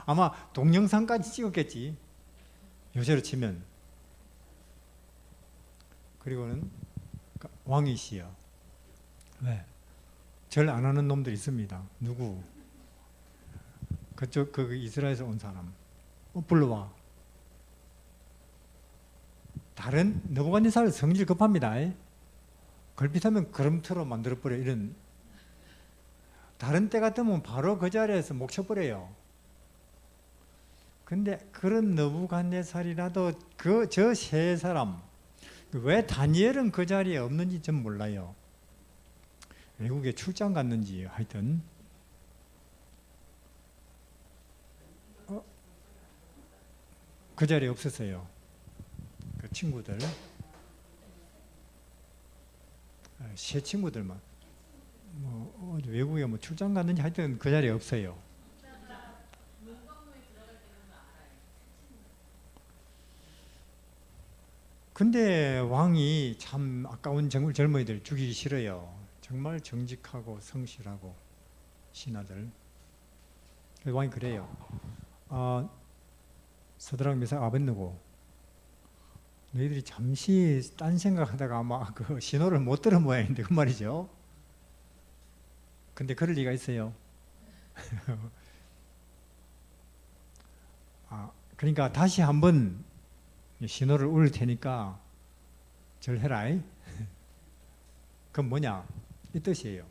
Speaker 1: 아마 동영상까지 찍었겠지. 요새로 치면. 그리고는 왕이시여. 왜? 절 안 하는 놈들 있습니다. 누구? 그쪽 그 이스라엘에서 온 사람. 불러와. 다른 느부갓네살 성질 급합니다. 걸핏하면 걸음터로 만들어버려. 이런. 다른 때 같으면 바로 그 자리에서 목 쳐버려요. 근데 그런 느부갓네살이라도 저 세 사람, 왜 다니엘은 그 자리에 없는지 전 몰라요. 외국에 출장 갔는지 하여튼 그 자리에 없었어요. 그 친구들, 세 친구들만 외국에 뭐 출장 갔는지 하여튼 그 자리에 없어요. 근데 왕이 참 아까운 젊은이들 죽이기 싫어요. 정말 정직하고 성실하고 신하들. 왕이 그래요. 서드락 메삭 아벳느고, 너희들이 잠시 딴 생각하다가 아마 그 신호를 못 들은 모양인데 그 말이죠. 근데 그럴 리가 있어요. 그러니까 다시 한번 신호를 울릴 테니까 절해라. 그건 뭐냐? 이 뜻이에요.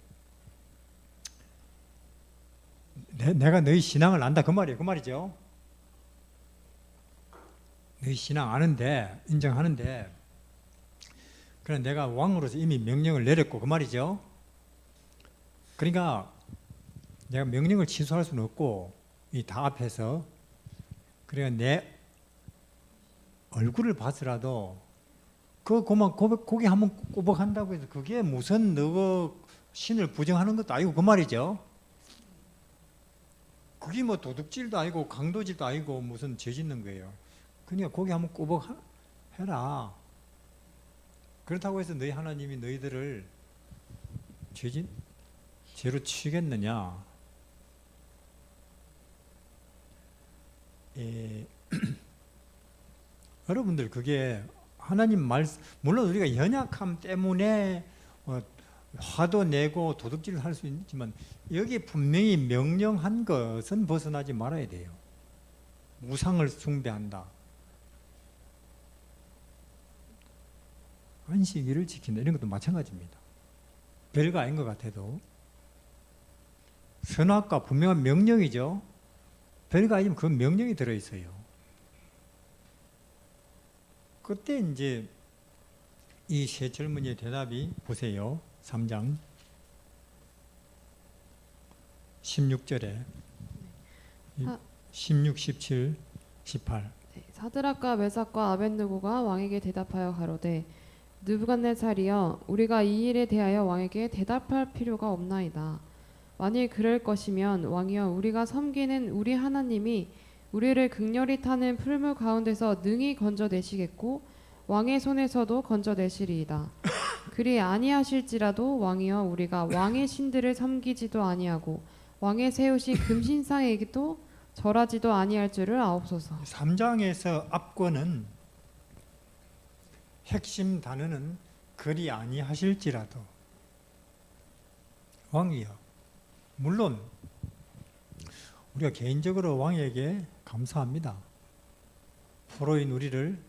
Speaker 1: 내가 너희 신앙을 안다 그 말이에요. 그 말이죠. 너희 신앙 아는데, 인정하는데, 그래 내가 왕으로서 이미 명령을 내렸고 그 말이죠. 그러니까 내가 명령을 취소할 수는 없고 이 다 앞에서, 그러니까 내 얼굴을 봐서라도 그만 고개 한번 꼬박한다고 해서 그게 무슨 너 신을 부정하는 것도 아니고 그 말이죠. 그게 뭐 도둑질도 아니고 강도질도 아니고 무슨 죄 짓는 거예요. 그러니까 고개 한번 꼬박해라. 그렇다고 해서 너희 하나님이 너희들을 죄로 치겠느냐? 여러분들 그게 하나님 말씀, 물론 우리가 연약함 때문에 화도 내고 도둑질을 할 수 있지만 여기 분명히 명령한 것은 벗어나지 말아야 돼요. 우상을 숭배한다, 안식일을 지킨다, 이런 것도 마찬가지입니다. 별거 아닌 것 같아도 선악과 분명한 명령이죠. 별거 아니면 그 명령이 들어있어요. 그때 이제 이 세 젊은이의 대답이 보세요. 3장 16절에 16, 17, 18.
Speaker 2: 사드락과 메삭과 아벳느고가 왕에게 대답하여 가로되 느부갓네살이여, 우리가 이 일에 대하여 왕에게 대답할 필요가 없나이다. 만일 그럴 것이면 왕이여, 우리가 섬기는 우리 하나님이 우리를 극렬히 타는 풀물 가운데서 능히 건져내시겠고 왕의 손에서도 건져내시리이다. 그리 아니하실지라도 왕이여, 우리가 왕의 신들을 섬기지도 아니하고 왕의 세우신 금신상에게도 절하지도 아니할 줄을 아옵소서.
Speaker 1: 3장에서 압권은 핵심 단어는 그리 아니하실지라도. 왕이여, 물론 우리가 개인적으로 왕에게 감사합니다. 포로인 우리를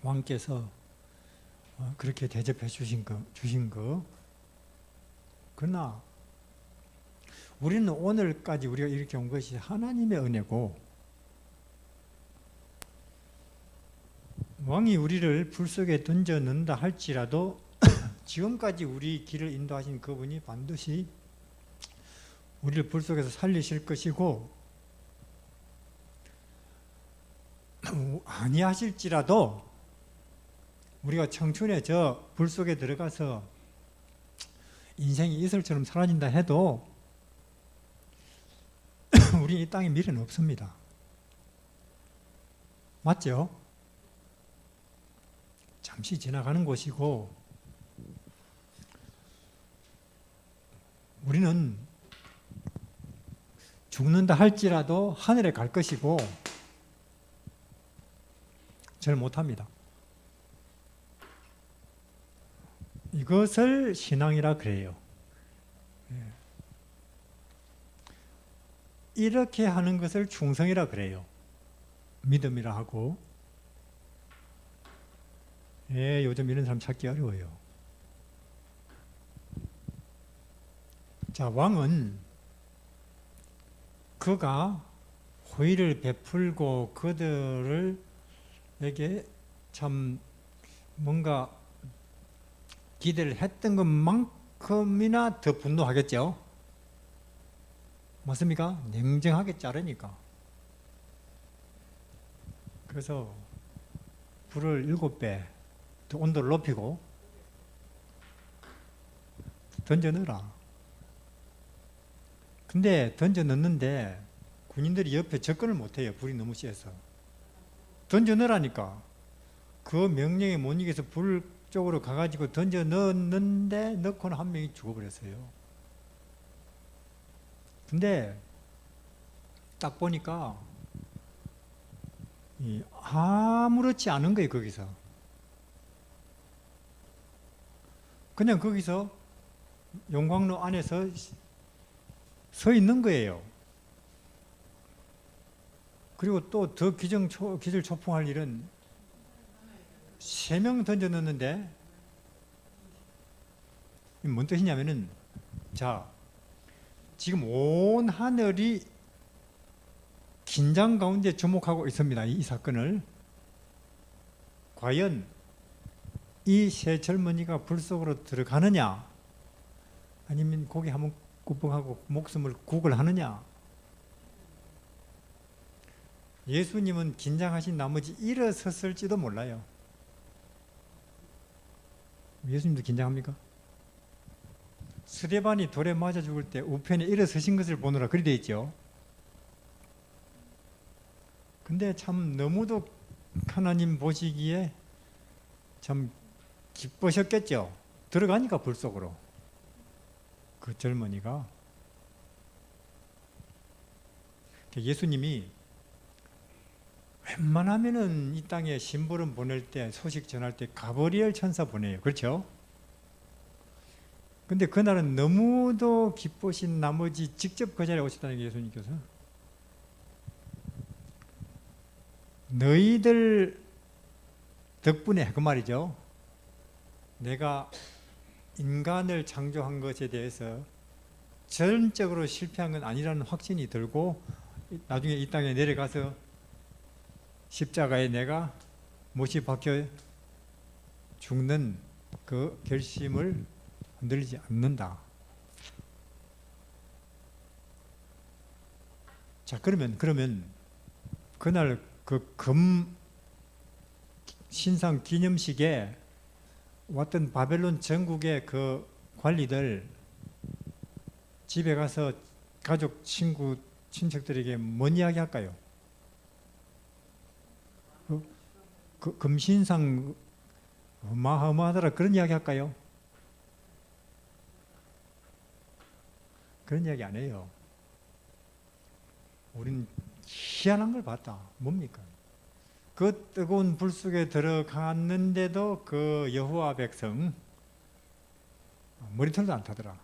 Speaker 1: 왕께서 그렇게 대접해 주신 거. 그러나 우리는 오늘까지 우리가 이렇게 온 것이 하나님의 은혜고, 왕이 우리를 불 속에 던져 넣는다 할지라도 지금까지 우리 길을 인도하신 그분이 반드시 우리를 불 속에서 살리실 것이고, 아니하실지라도 우리가 청춘에 저 불 속에 들어가서 인생이 이슬처럼 사라진다 해도 우리 이 땅에 미래는 없습니다. 맞죠? 잠시 지나가는 곳이고, 우리는 죽는다 할지라도 하늘에 갈 것이고 절 못합니다. 이것을 신앙이라 그래요. 이렇게 하는 것을 충성이라 그래요. 믿음이라 하고. 요즘 이런 사람 찾기 어려워요. 자, 왕은 그가 호의를 베풀고 그들에게 참 뭔가 기대를 했던 것만큼이나 더 분노하겠죠. 맞습니까? 냉정하게 자르니까. 그래서 불을 7배 더 온도를 높이고 던져 넣어라. 근데 던져 넣는데 군인들이 옆에 접근을 못해요. 불이 너무 세서. 던져 넣으라니까. 그 명령에 못 이겨서 불 쪽으로 가가지고 던져 넣었는데 넣고는 한 명이 죽어버렸어요. 근데 딱 보니까 아무렇지 않은 거예요. 거기서 그냥 거기서 용광로 안에서 서 있는 거예요. 그리고 또 더 기절초풍할 일은 3명 던져 넣는데, 뭔 뜻이냐면은, 자, 지금 온 하늘이 긴장 가운데 주목하고 있습니다. 이 사건을. 과연 이 세 젊은이가 불 속으로 들어가느냐, 아니면 고개 한번 굽벅하고 목숨을 구걸 하느냐. 예수님은 긴장하신 나머지 일어섰을지도 몰라요. 예수님도 긴장합니까? 스데반이 돌에 맞아 죽을 때 우편에 일어서신 것을 보느라 그리 돼 있죠. 근데 참 너무도 하나님 보시기에 참 기쁘셨겠죠. 들어가니까 불 속으로. 그 젊은이가. 예수님이 웬만하면은 이 땅에 심부름 보낼 때, 소식 전할 때 가브리엘 천사 보내요. 그렇죠? 근데 그날은 너무도 기쁘신 나머지 직접 그 자리에 오셨다는 게 예수님께서. 너희들 덕분에, 그 말이죠. 내가 인간을 창조한 것에 대해서 전적으로 실패한 건 아니라는 확신이 들고, 나중에 이 땅에 내려가서 십자가에 내가 못이 박혀 죽는 그 결심을 흔들리지 않는다. 자, 그러면 그날 그 금 신상 기념식에 왔던 바벨론 전국의 그 관리들 집에 가서 가족, 친구, 친척들에게 뭔 이야기 할까요? 그 금신상 어마어마하더라, 그런 이야기 할까요? 그런 이야기 안 해요. 우린 희한한 걸 봤다. 뭡니까? 그 뜨거운 불 속에 들어갔는데도 그 여호와 백성 머리털도 안 타더라.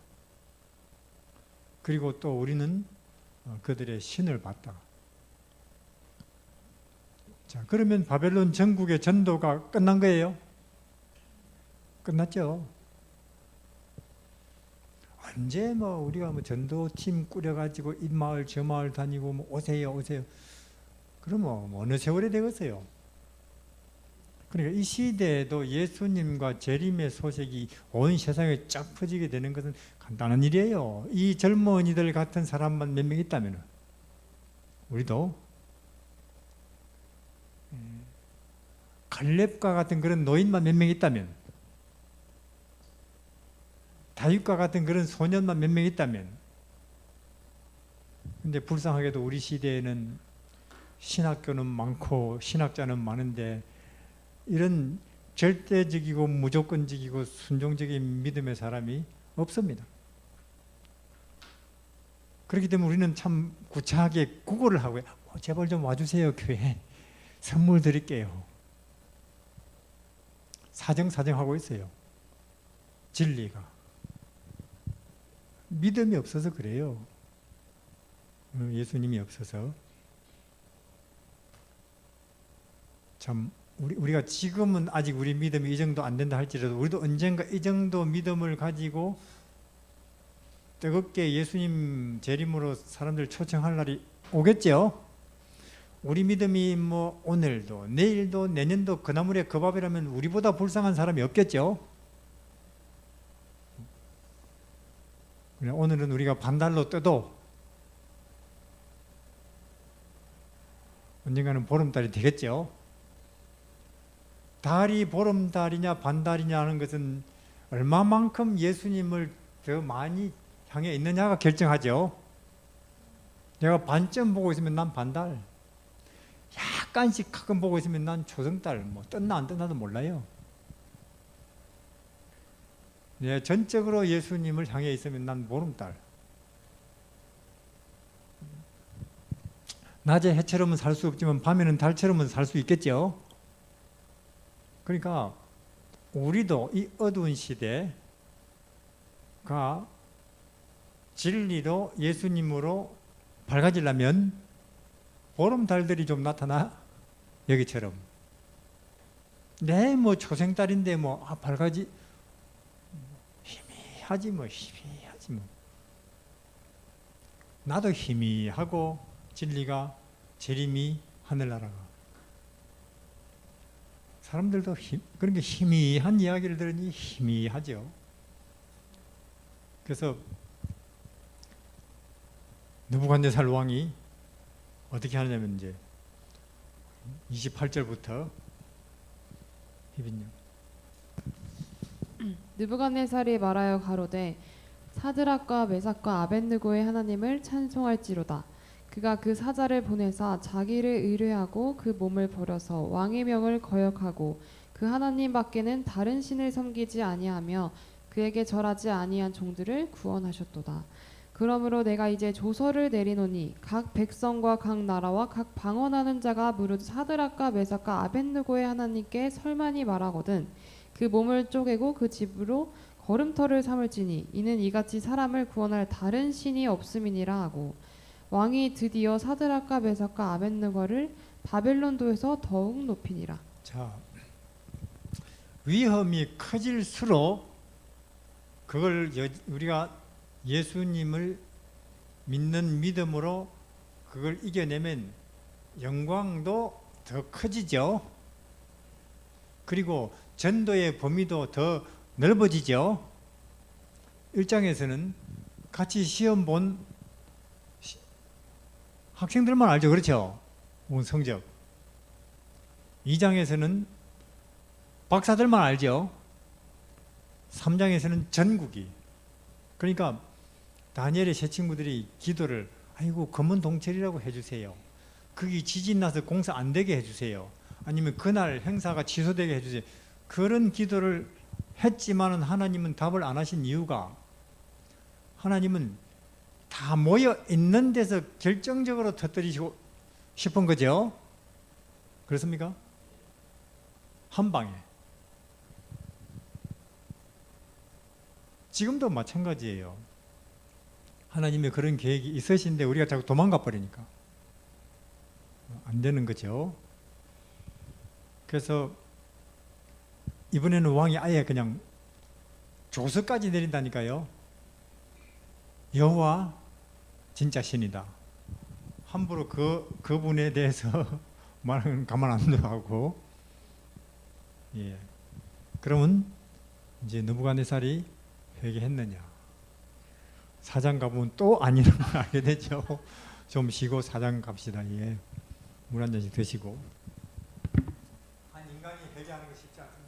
Speaker 1: 그리고 또 우리는 그들의 신을 봤다. 자, 그러면 바벨론 전국의 전도가 끝난 거예요? 끝났죠. 언제 뭐 우리가 뭐 전도팀 꾸려가지고 이 마을 저 마을 다니고 뭐 오세요 오세요. 그러면 뭐 어느 세월이 되겠어요. 그러니까 이 시대에도 예수님과 재림의 소식이 온 세상에 쫙 퍼지게 되는 것은 간단한 일이에요. 이 젊은이들 같은 사람만 몇 명 있다면 우리도 갈렙과 같은 그런 노인만 몇 명 있다면, 다윗과 같은 그런 소년만 몇 명 있다면, 근데 불쌍하게도 우리 시대에는 신학교는 많고 신학자는 많은데 이런 절대적이고 무조건적이고 순종적인 믿음의 사람이 없습니다. 그렇기 때문에 우리는 참 구차하게 구걸을 하고요. 제발 좀 와주세요 교회, 선물 드릴게요. 사정하고 있어요. 진리가 믿음이 없어서 그래요. 예수님이 없어서. 참 우리가 지금은 아직 우리 믿음이 이 정도 안 된다 할지라도 우리도 언젠가 이 정도 믿음을 가지고 뜨겁게 예수님 재림으로 사람들 초청할 날이 오겠죠. 우리 믿음이 뭐 오늘도 내일도 내년도 그 나물에 그 밥이라면 우리보다 불쌍한 사람이 없겠죠. 오늘은 우리가 반달로 떠도 언젠가는 보름달이 되겠죠. 달이 보름달이냐 반달이냐 하는 것은 얼마만큼 예수님을 더 많이 향해 있느냐가 결정하죠. 내가 반쯤 보고 있으면 난 반달, 약간씩 가끔 보고 있으면 난 초승달, 뭐 떴나 안 떴나도 몰라요. 전적으로 예수님을 향해 있으면 난 보름달. 낮에 해처럼은 살 수 없지만 밤에는 달처럼은 살 수 있겠죠. 그러니까 우리도 이 어두운 시대가 진리로 예수님으로 밝아지려면 보름달들이 좀 나타나 여기처럼. 뭐 초생달인데 뭐 밝아지 희미하지 뭐. 나도 희미하고 진리가 재림이 하늘나라가. 사람들도 그런 게 희미한 이야기를 들으니 희미하죠. 그래서 느부갓네살 왕이 어떻게 하냐면 이제 28절부터 희빈님.
Speaker 2: 느부갓네살이 말하여 가로되 사드락과 메삭과 아벳느고의 하나님을 찬송할지로다. 그가 그 사자를 보내사 자기를 의뢰하고 그 몸을 버려서 왕의 명을 거역하고 그 하나님 밖에는 다른 신을 섬기지 아니하며 그에게 절하지 아니한 종들을 구원하셨도다. 그러므로 내가 이제 조서를 내리노니 각 백성과 각 나라와 각 방언하는 자가 무릇 사드락과 메삭과 아벳느고의 하나님께 설만이 말하거든 그 몸을 쪼개고 그 집으로 걸음터를 삼을지니 이는 이같이 사람을 구원할 다른 신이 없음이니라 하고 왕이 드디어 사드락과 메삭과 아벳느고를 바벨론도에서 더욱 높이니라.
Speaker 1: 자, 위험이 커질수록 그걸 우리가 예수님을 믿는 믿음으로 그걸 이겨내면 영광도 더 커지죠. 그리고 전도의 범위도 더 넓어지죠. 1장에서는 같이 시험 본 학생들만 알죠. 그렇죠? 온 성적. 2장에서는 박사들만 알죠. 3장에서는 전국이. 그러니까 다니엘의 세 친구들이 기도를 아이고 검은 동철이라고 해주세요. 거기 지진 나서 공사 안 되게 해주세요. 아니면 그날 행사가 취소되게 해주세요. 그런 기도를 했지만은 하나님은 답을 안 하신 이유가 하나님은 다 모여 있는 데서 결정적으로 터뜨리시고 싶은 거죠. 그렇습니까? 한 방에. 지금도 마찬가지예요. 하나님의 그런 계획이 있으신데 우리가 자꾸 도망가 버리니까 안 되는 거죠. 그래서 이번에는 왕이 아예 그냥 조서까지 내린다니까요. 여호와 진짜 신이다. 함부로 그분에 대해서 말하는 가만 안 둬하고, 예. 그러면 이제 느부갓네살이 회개했느냐? 4장 가보면 또 아니라는 걸 알게 되죠. 좀 쉬고 4장 갑시다. 예. 물 한 잔씩 드시고. 한 인간이 회개하는 거 쉽지 않습니다.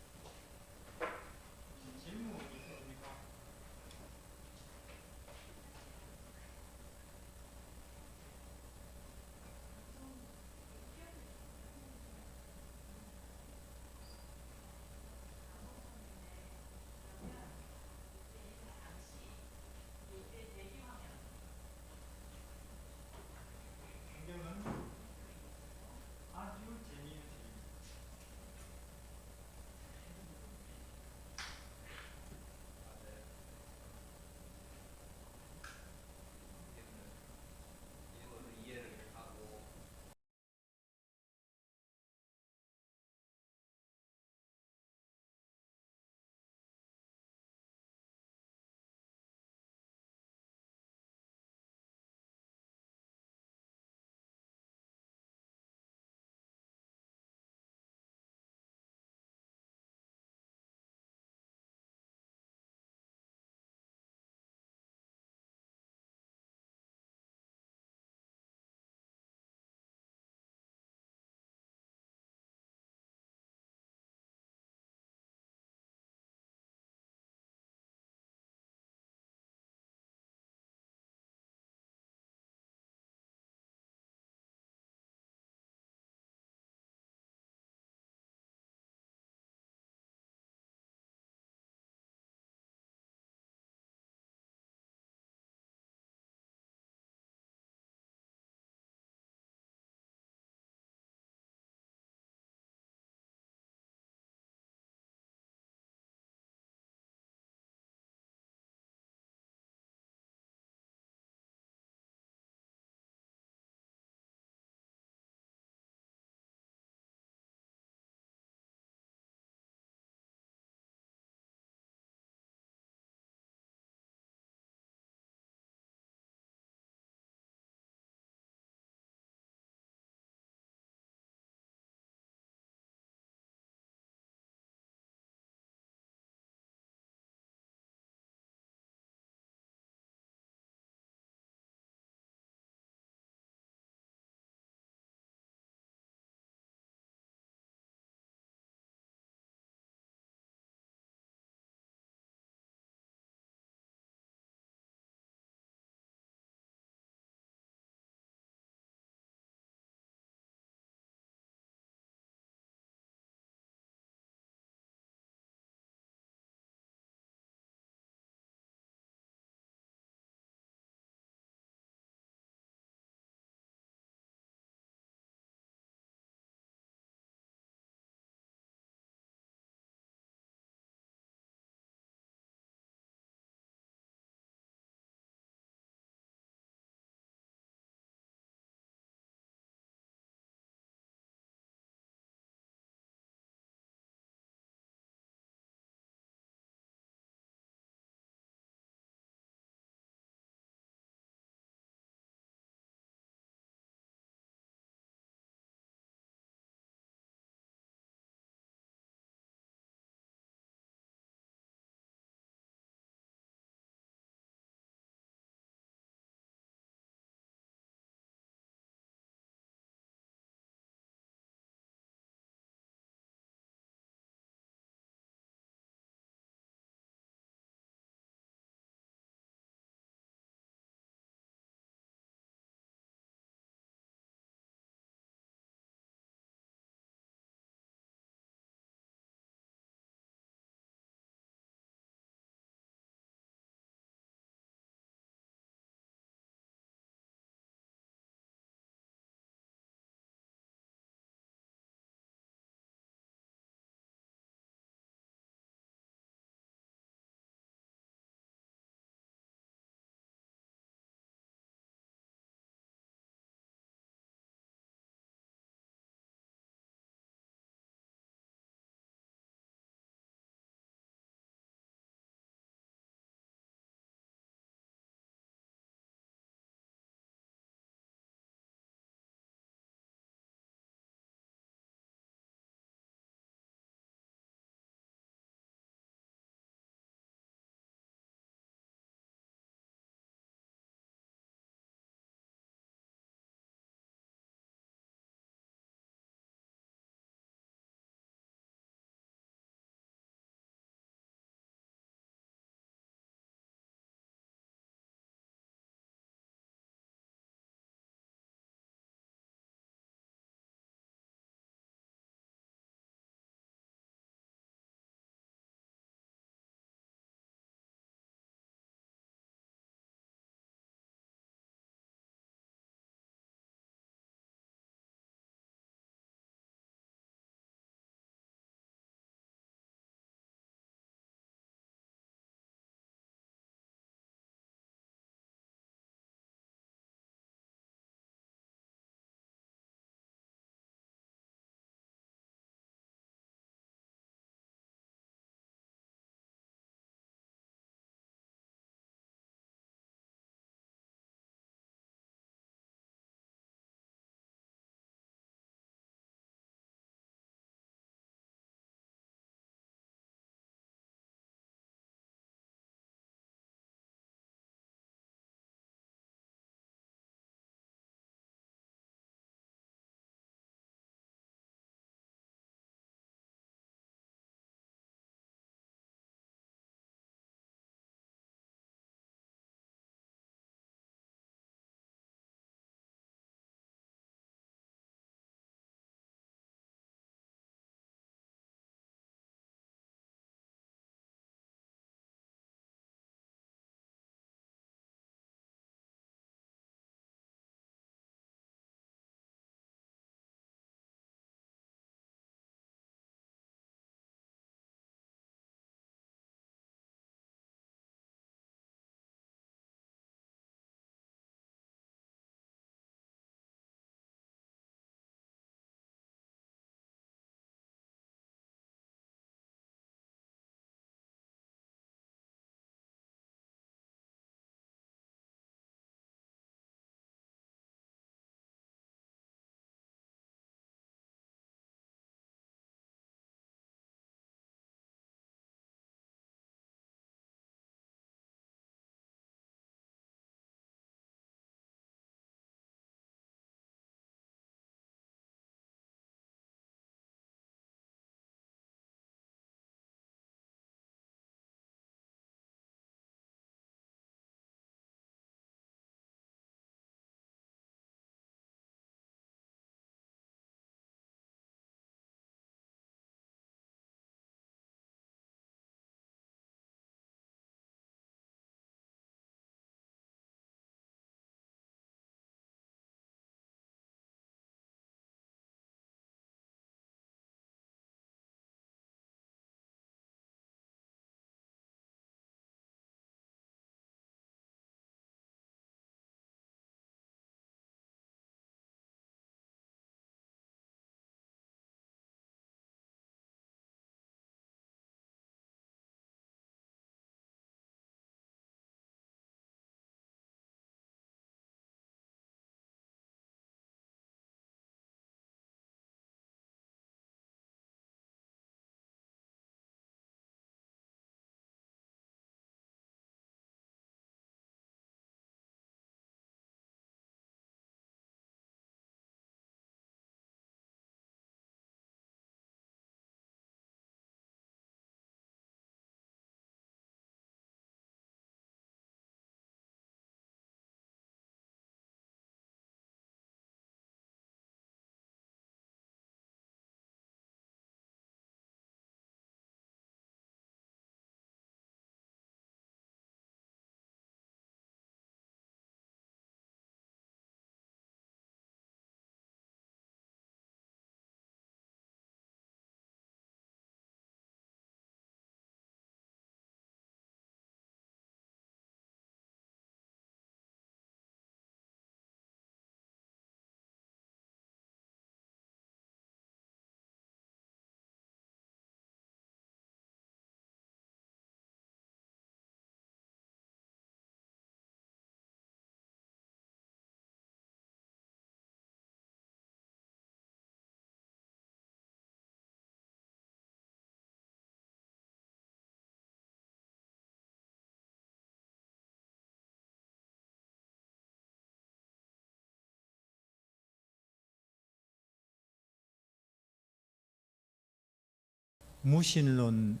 Speaker 1: 무신론,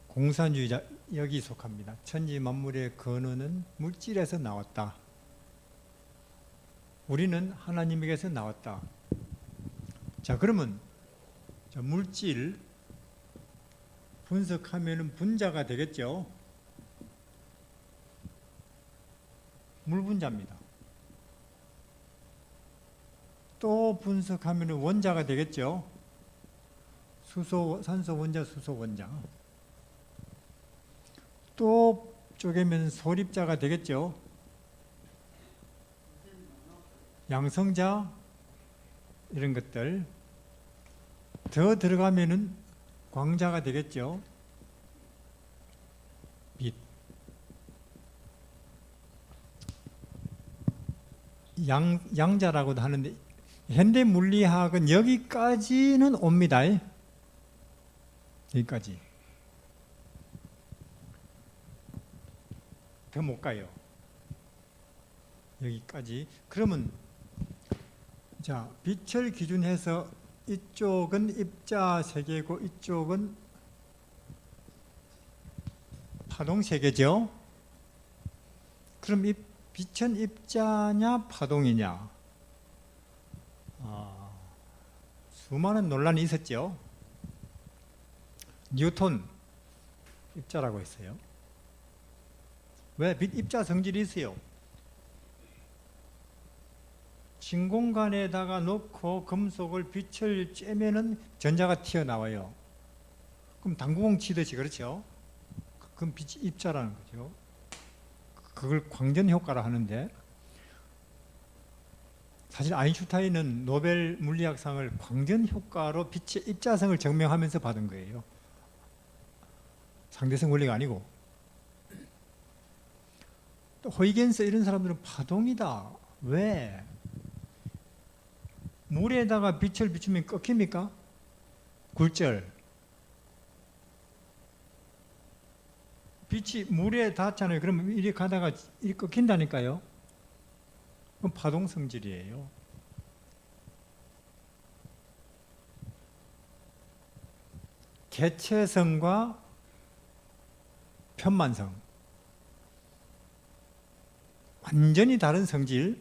Speaker 1: 공산주의자 여기 속합니다. 천지 만물의 근원은 물질에서 나왔다. 우리는 하나님에게서 나왔다. 자, 그러면 물질 분석하면 분자가 되겠죠. 물분자입니다. 또 분석하면 원자가 되겠죠. 산소 원자, 수소 원자. 또 쪼개면 소립자가 되겠죠. 양성자 이런 것들. 더 들어가면은 광자가 되겠죠. 빛. 양자라고도 하는데 현대 물리학은 여기까지는 옵니다. 여기까지. 더 못 가요. 여기까지. 그러면 자, 빛을 기준해서 이쪽은 입자 세계고 이쪽은 파동 세계죠. 그럼 빛은 입자냐 파동이냐? 수많은 논란이 있었죠. 뉴턴 입자라고 했어요. 왜? 빛 입자 성질이 있어요. 진공관에다가 넣고 금속을 빛을 쬐면은 전자가 튀어나와요. 그럼 당구공 치듯이, 그렇죠? 그럼 빛이 입자라는 거죠. 그걸 광전 효과라 하는데, 사실 아인슈타인은 노벨 물리학상을 광전 효과로 빛의 입자성을 증명하면서 받은 거예요. 상대성 원리가 아니고. 또 호이겐스 이런 사람들은 파동이다. 왜? 물에다가 빛을 비추면 꺾입니까? 굴절. 빛이 물에 닿잖아요. 그러면 이리 가다가 이리 꺾인다니까요. 그건 파동 성질이에요. 개체성과 편만성. 완전히 다른 성질.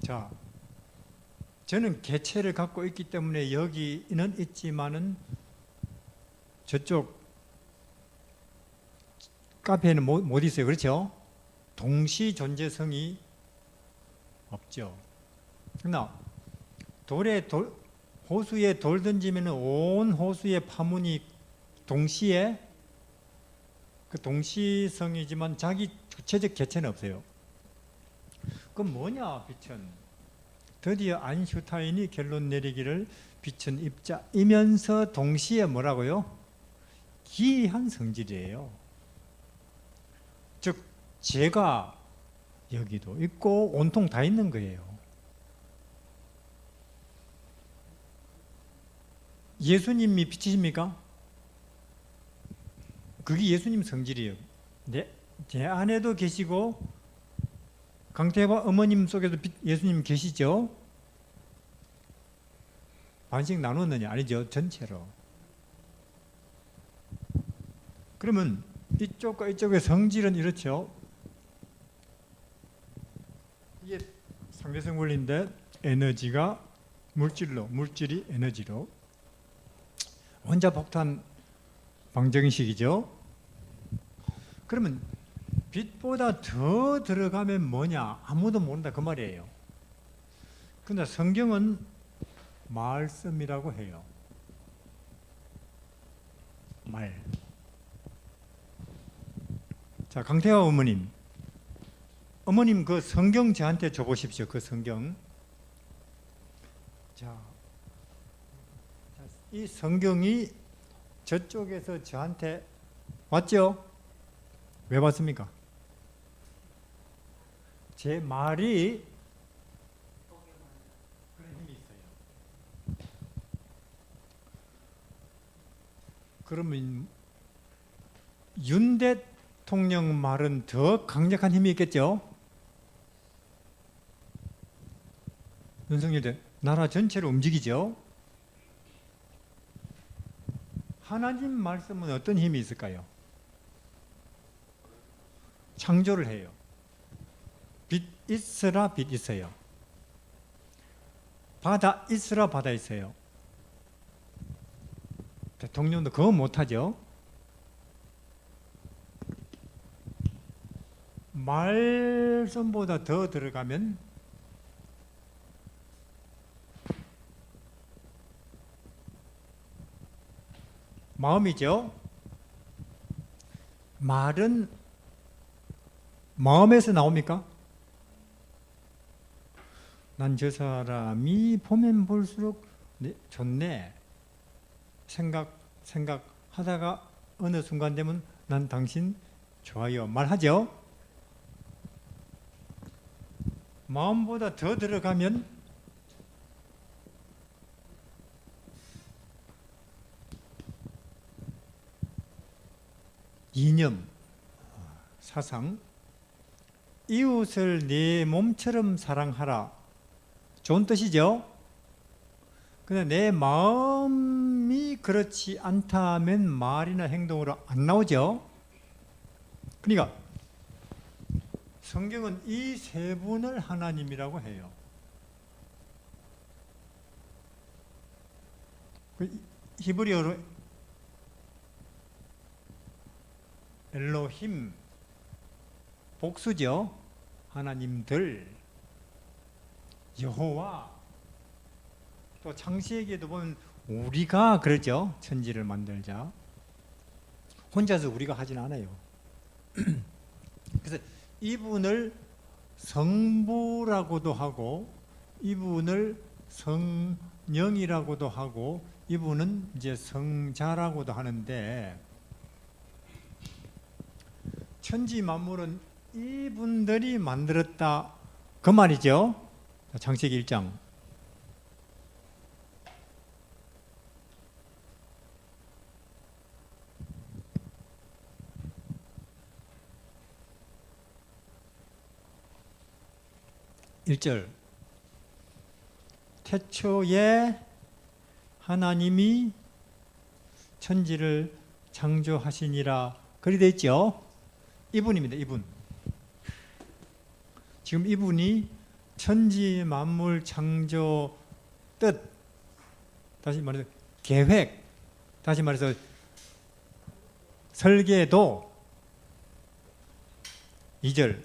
Speaker 1: 자, 저는 개체를 갖고 있기 때문에 여기는 있지만은 저쪽 카페에는 못 있어요. 그렇죠? 동시 존재성이 없죠. 그러나 호수에 돌 던지면 온 호수의 파문이 동시에 그 동시성이지만 자기 주체적 개체는 없어요. 그럼 뭐냐, 빛은? 드디어 아인슈타인이 결론 내리기를 빛은 입자이면서 동시에 뭐라고요? 기이한 성질이에요. 즉 제가 여기도 있고 온통 다 있는 거예요. 예수님이 빛이십니까? 그게 예수님 성질이에요. 제 안에도 계시고 강태와 어머님 속에도 예수님 계시죠? 반씩 나눴느냐? 아니죠. 전체로. 그러면 이쪽과 이쪽의 성질은 이렇죠. 이게 상대성 원리인데 에너지가 물질로, 물질이 에너지로. 원자폭탄 방정식이죠. 그러면 빛보다 더 들어가면 뭐냐? 아무도 모른다 그 말이에요. 그런데 성경은 말씀이라고 해요. 말. 자, 강태화 어머님 그 성경 저한테 줘보십시오. 그 성경. 자, 이 성경이 저쪽에서 저한테 왔죠? 왜 왔습니까? 제 말이 그런 힘이 있어요. 그러면 윤 대통령 말은 더 강력한 힘이 있겠죠? 윤석열 나라 전체를 움직이죠? 하나님 말씀은 어떤 힘이 있을까요? 창조를 해요. 빛 있으라 빛 있어요. 바다 있으라 바다 있어요. 대통령도 그거 못하죠. 말씀보다 더 들어가면 마음이죠. 말은 마음에서 나옵니까? 난 저 사람이 보면 볼수록 좋네. 생각하다가 어느 순간 되면 난 당신 좋아요. 말하죠. 마음보다 더 들어가면 이념, 사상, 이웃을 내 몸처럼 사랑하라. 좋은 뜻이죠? 근데 내 마음이 그렇지 않다 하면 말이나 행동으로 안 나오죠? 그러니까 성경은 이 세 분을 하나님이라고 해요. 히브리어로 엘로힘, 복수죠. 하나님들, 여호와. 또 창세기에도 보면 우리가 그러죠. 천지를 만들자. 혼자서 우리가 하진 않아요. 그래서 이분을 성부라고도 하고 이분을 성령이라고도 하고 이분은 이제 성자라고도 하는데 천지 만물은 이분들이 만들었다 그 말이죠. 창세기 1장. (1절) 태초에 하나님이 천지를 창조하시니라 그리 되어 있죠. 이분입니다. 이분. 지금 이분이 천지 만물 창조 뜻, 다시 말해서 계획, 다시 말해서 설계도. 2절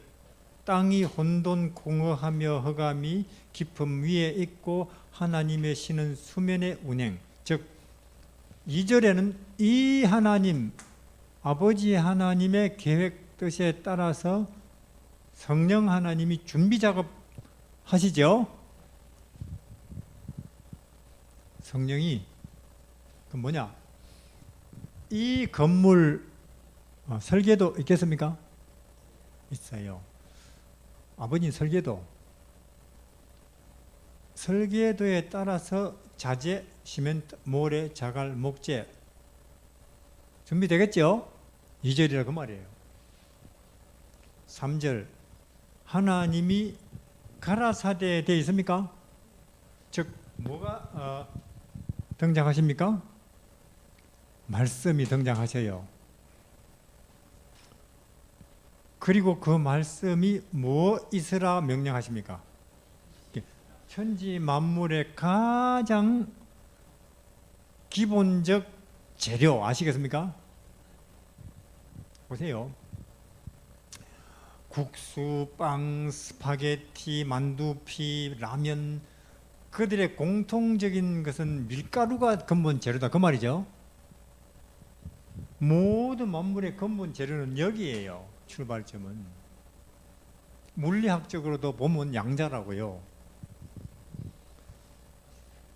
Speaker 1: 땅이 혼돈 공허하며 흑암이 깊음 위에 있고 하나님의 신은 수면의 운행. 즉 2절에는 이 하나님, 아버지 하나님의 계획 뜻에 따라서 성령 하나님이 준비 작업 하시죠. 성령이 그 뭐냐? 이 건물 설계도 있겠습니까? 있어요. 아버님 설계도에 따라서 자재, 시멘트, 모래, 자갈, 목재 준비되겠죠? 2절이라 그 말이에요. 3절 하나님이 가라사대에 되어 있습니까? 즉 뭐가 등장하십니까? 말씀이 등장하셔요. 그리고 그 말씀이 뭐 있으라 명령하십니까? 천지 만물의 가장 기본적 재료 아시겠습니까? 보세요. 국수, 빵, 스파게티, 만두피, 라면, 그들의 공통적인 것은 밀가루가 근본 재료다 그 말이죠. 모든 만물의 근본 재료는 여기에요. 출발점은. 물리학적으로도 보면 양자라고요.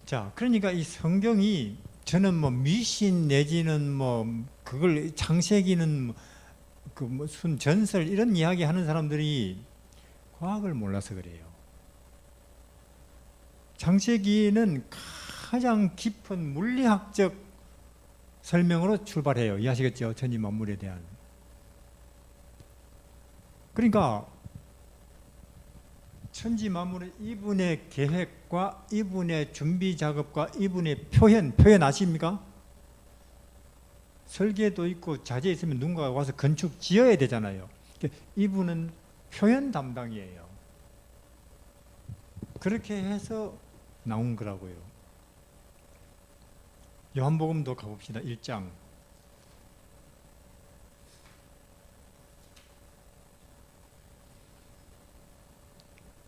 Speaker 1: 자, 그러니까 이 성경이 저는 뭐 미신 내지는 뭐 그걸 창세기는 그 무슨 전설 이런 이야기 하는 사람들이 과학을 몰라서 그래요. 창세기는 가장 깊은 물리학적 설명으로 출발해요. 이해하시겠죠? 천지 만물에 대한. 그러니까 천지 만물은 이분의 계획과 이분의 준비 작업과 이분의 표현 아십니까? 설계도 있고 자재 있으면 누군가 와서 건축 지어야 되잖아요. 이분은 표현 담당이에요. 그렇게 해서 나온 거라고요. 요한복음도 가봅시다. 1장.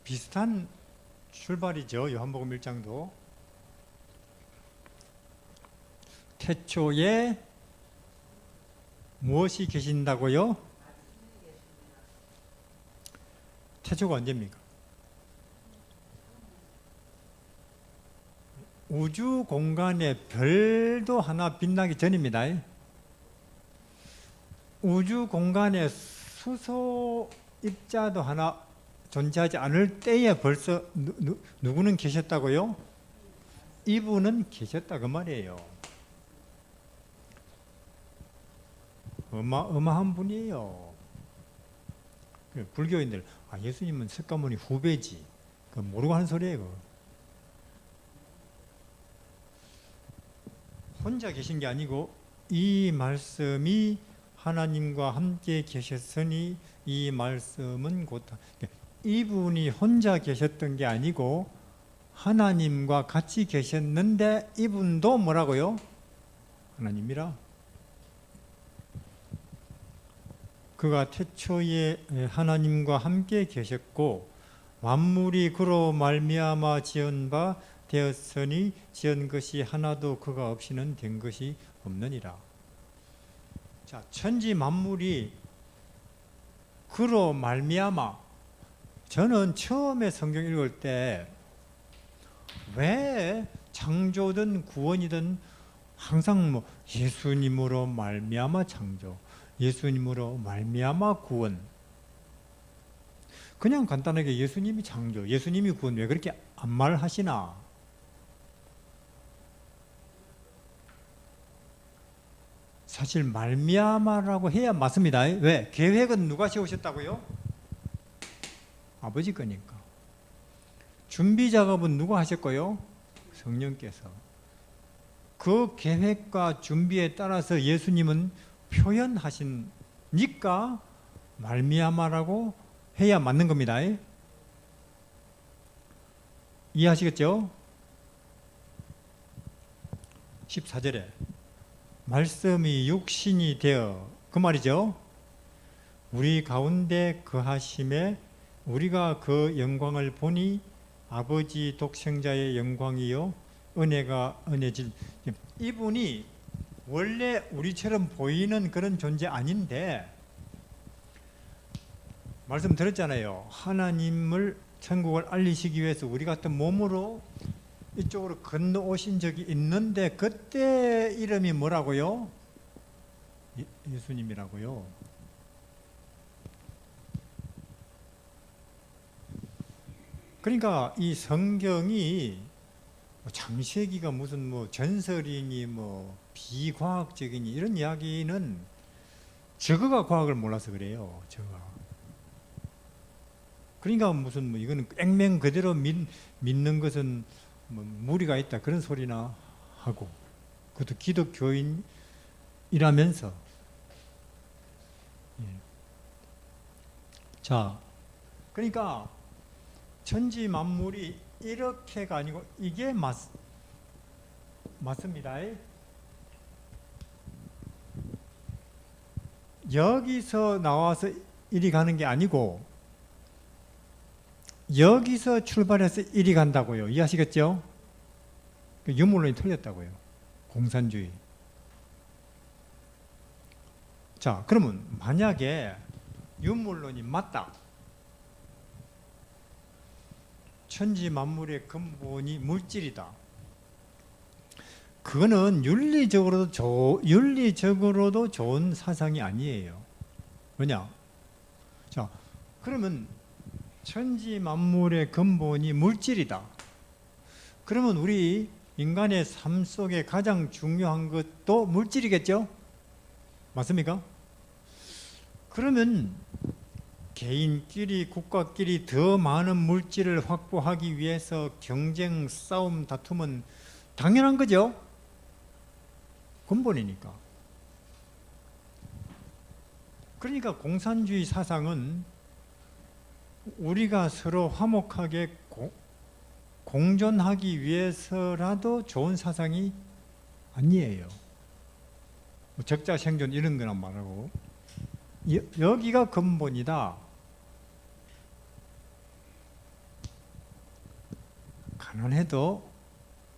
Speaker 1: 비슷한 출발이죠. 요한복음 1장도. 태초에 무엇이 계신다고요? 태초가 언제입니까? 우주 공간에 별도 하나 빛나기 전입니다. 우주 공간에 수소 입자도 하나 존재하지 않을 때에 벌써 누구는 계셨다고요? 이분은 계셨다 그 말이에요. 어마어마한 분이에요. 불교인들 예수님은 석가모니 후배지 그 모르고 하는 소리예요. 그거. 혼자 계신 게 아니고 이 말씀이 하나님과 함께 계셨으니 이 말씀은 곧 이분이 혼자 계셨던 게 아니고 하나님과 같이 계셨는데 이분도 뭐라고요? 하나님이라. 그가 태초에 하나님과 함께 계셨고 만물이 그로 말미암아 지은 바 되었으니 지은 것이 하나도 그가 없이는 된 것이 없느니라. 자, 천지 만물이 그로 말미암아. 저는 처음에 성경 읽을 때 왜 창조든 구원이든 항상 뭐 예수님으로 말미암아 창조, 예수님으로 말미암아 구원. 그냥 간단하게 예수님이 창조, 예수님이 구원 왜 그렇게 안 말하시나? 사실 말미암아라고 해야 맞습니다. 왜? 계획은 누가 세우셨다고요? 아버지 거니까. 준비 작업은 누가 하셨고요? 성령께서. 그 계획과 준비에 따라서 예수님은 표현하시니까 말미암아라고 해야 맞는 겁니다. 이해하시겠죠? 14절에 말씀이 육신이 되어 그 말이죠. 우리 가운데 거하심에 우리가 그 영광을 보니 아버지 독생자의 영광이요 은혜가 은혜질. 이분이 원래 우리처럼 보이는 그런 존재 아닌데 말씀 들었잖아요. 하나님을 천국을 알리시기 위해서 우리 같은 몸으로 이쪽으로 건너오신 적이 있는데 그때 이름이 뭐라고요? 예수님이라고요. 그러니까 이 성경이 창세기가 무슨 뭐 전설이니 뭐 비과학적이니 이런 이야기는 저거가 과학을 몰라서 그래요. 저거가. 그러니까 무슨 뭐 이거는 앵맹 그대로 믿는 것은 뭐 무리가 있다 그런 소리나 하고 그것도 기독교인이라면서. 예. 자, 그러니까 천지 만물이 이렇게가 아니고 이게 맞습니다. 여기서 나와서 이리 가는 게 아니고 여기서 출발해서 이리 간다고요. 이해하시겠죠? 유물론이 틀렸다고요. 공산주의. 자, 그러면 만약에 유물론이 맞다. 천지 만물의 근본이 물질이다. 그거는 윤리적으로도 좋은 사상이 아니에요. 왜냐? 자, 그러면 천지 만물의 근본이 물질이다. 그러면 우리 인간의 삶 속에 가장 중요한 것도 물질이겠죠? 맞습니까? 그러면 개인끼리 국가끼리 더 많은 물질을 확보하기 위해서 경쟁, 싸움, 다툼은 당연한 거죠. 근본이니까. 그러니까 공산주의 사상은 우리가 서로 화목하게 공존하기 위해서라도 좋은 사상이 아니에요. 뭐 적자 생존 이런 거나 말하고 여기가 근본이다. 가난해도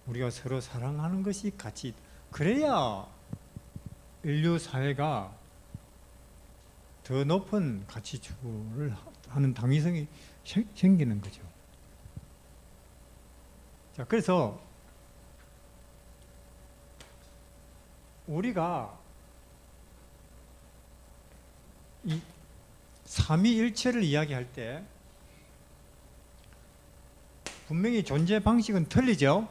Speaker 1: 우리가 서로 사랑하는 것이 같이, 그래야 인류 사회가 더 높은 가치 추구를 하는 당위성이 생기는 거죠. 자, 그래서 우리가 이 삼위일체를 이야기할 때 분명히 존재 방식은 틀리죠.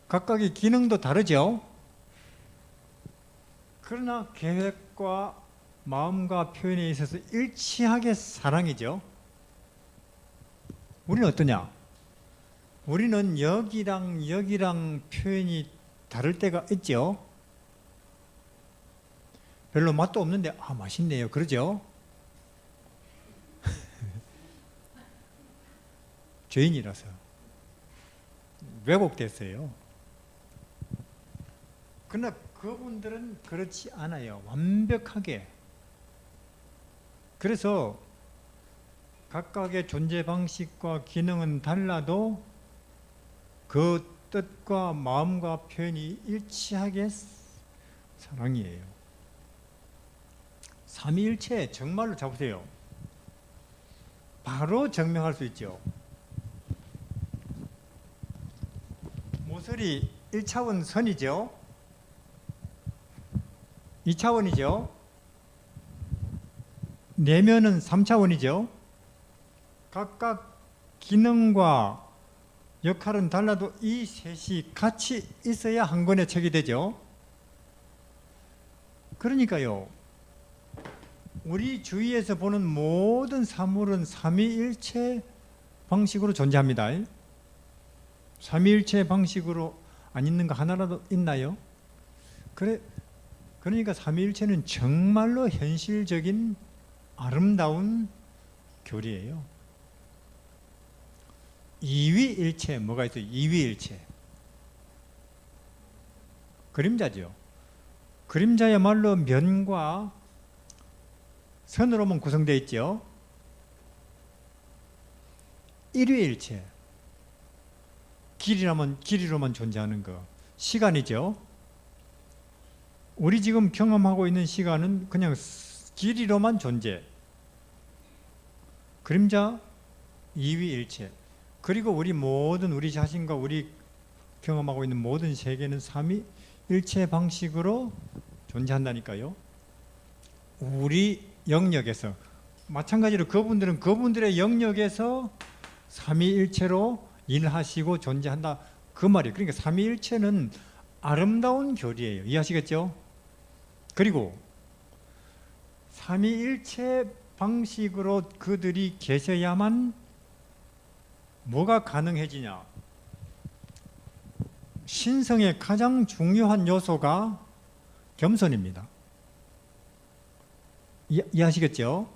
Speaker 1: 각각의 기능도 다르죠. 그러나 계획과 마음과 표현에 있어서 일치하게 사랑이죠. 우리는 어떠냐? 우리는 여기랑 표현이 다를 때가 있죠. 별로 맛도 없는데 맛있네요. 그러죠? 죄인이라서 왜곡됐어요. 그러나 그분들은 그렇지 않아요. 완벽하게. 그래서 각각의 존재 방식과 기능은 달라도 그 뜻과 마음과 표현이 일치하게 사랑이에요. 삼위일체 정말로 잡으세요. 바로 증명할 수 있죠. 모서리 1차원 선이죠. 2차원이죠. 내면은 3차원이죠. 각각 기능과 역할은 달라도 이 셋이 같이 있어야 한 권의 책이 되죠. 그러니까요, 우리 주위에서 보는 모든 사물은 삼위일체 방식으로 존재합니다. 삼위일체 방식으로 안 있는 거 하나라도 있나요? 그러니까 삼위일체는 정말로 현실적인 아름다운 교리예요. 이위일체 뭐가 있어요? 이위일체 그림자죠. 그림자야말로 면과 선으로만 구성되어 있죠. 일위일체 길이로만 존재하는 거 시간이죠. 우리 지금 경험하고 있는 시간은 그냥 길이로만 존재. 그림자 이위일체. 그리고 우리 자신과 우리 경험하고 있는 모든 세계는 삼위일체 방식으로 존재한다니까요. 우리 영역에서 마찬가지로 그분들은 그분들의 영역에서 삼위일체로 일하시고 존재한다 그 말이에요. 그러니까 삼위일체는 아름다운 교리예요. 이해하시겠죠? 그리고 삼위일체 방식으로 그들이 계셔야만 뭐가 가능해지냐? 신성의 가장 중요한 요소가 겸손입니다. 이해하시겠죠?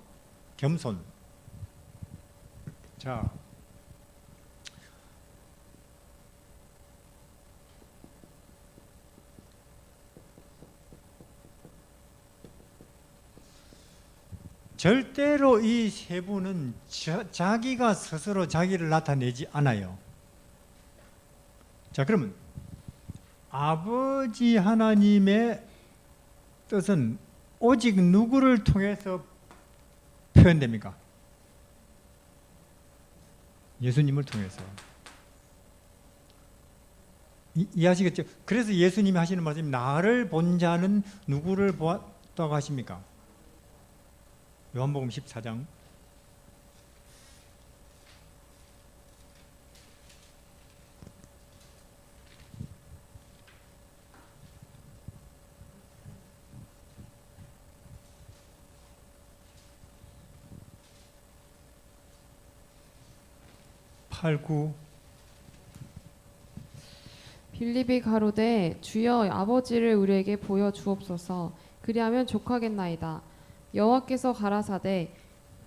Speaker 1: 겸손. 자, 절대로 이 세 분은 자기가 스스로 자기를 나타내지 않아요. 자, 그러면 아버지 하나님의 뜻은 오직 누구를 통해서 표현됩니까? 예수님을 통해서. 이해하시겠죠? 그래서 예수님이 하시는 말씀이 나를 본 자는 누구를 보았다고 하십니까? 요한복음 14장. (8, 9)
Speaker 2: 빌립이 가로되 주여 아버지를 우리에게 보여 주옵소서. 그리하면 족하겠나이다. 여호와께서 가라사대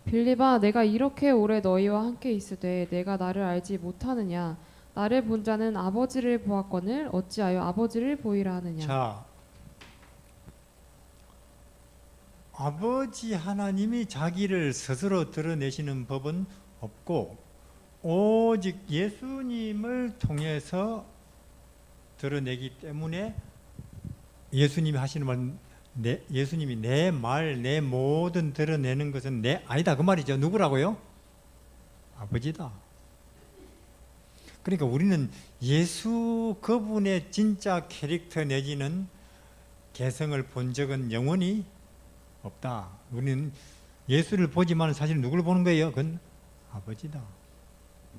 Speaker 2: 빌립아 내가 이렇게 오래 너희와 함께 있으되 내가 나를 알지 못하느냐. 나를 본 자는 아버지를 보았거늘 어찌하여 아버지를 보이라 하느냐.
Speaker 1: 자, 아버지 하나님이 자기를 스스로 드러내시는 법은 없고 오직 예수님을 통해서 드러내기 때문에 예수님이 하시는 말, 예수님이 내 말, 내 모든 드러내는 것은 내 아니다 그 말이죠. 누구라고요? 아버지다. 그러니까 우리는 예수 그분의 진짜 캐릭터 내지는 개성을 본 적은 영원히 없다. 우리는 예수를 보지만 사실 누구를 보는 거예요? 그건 아버지다.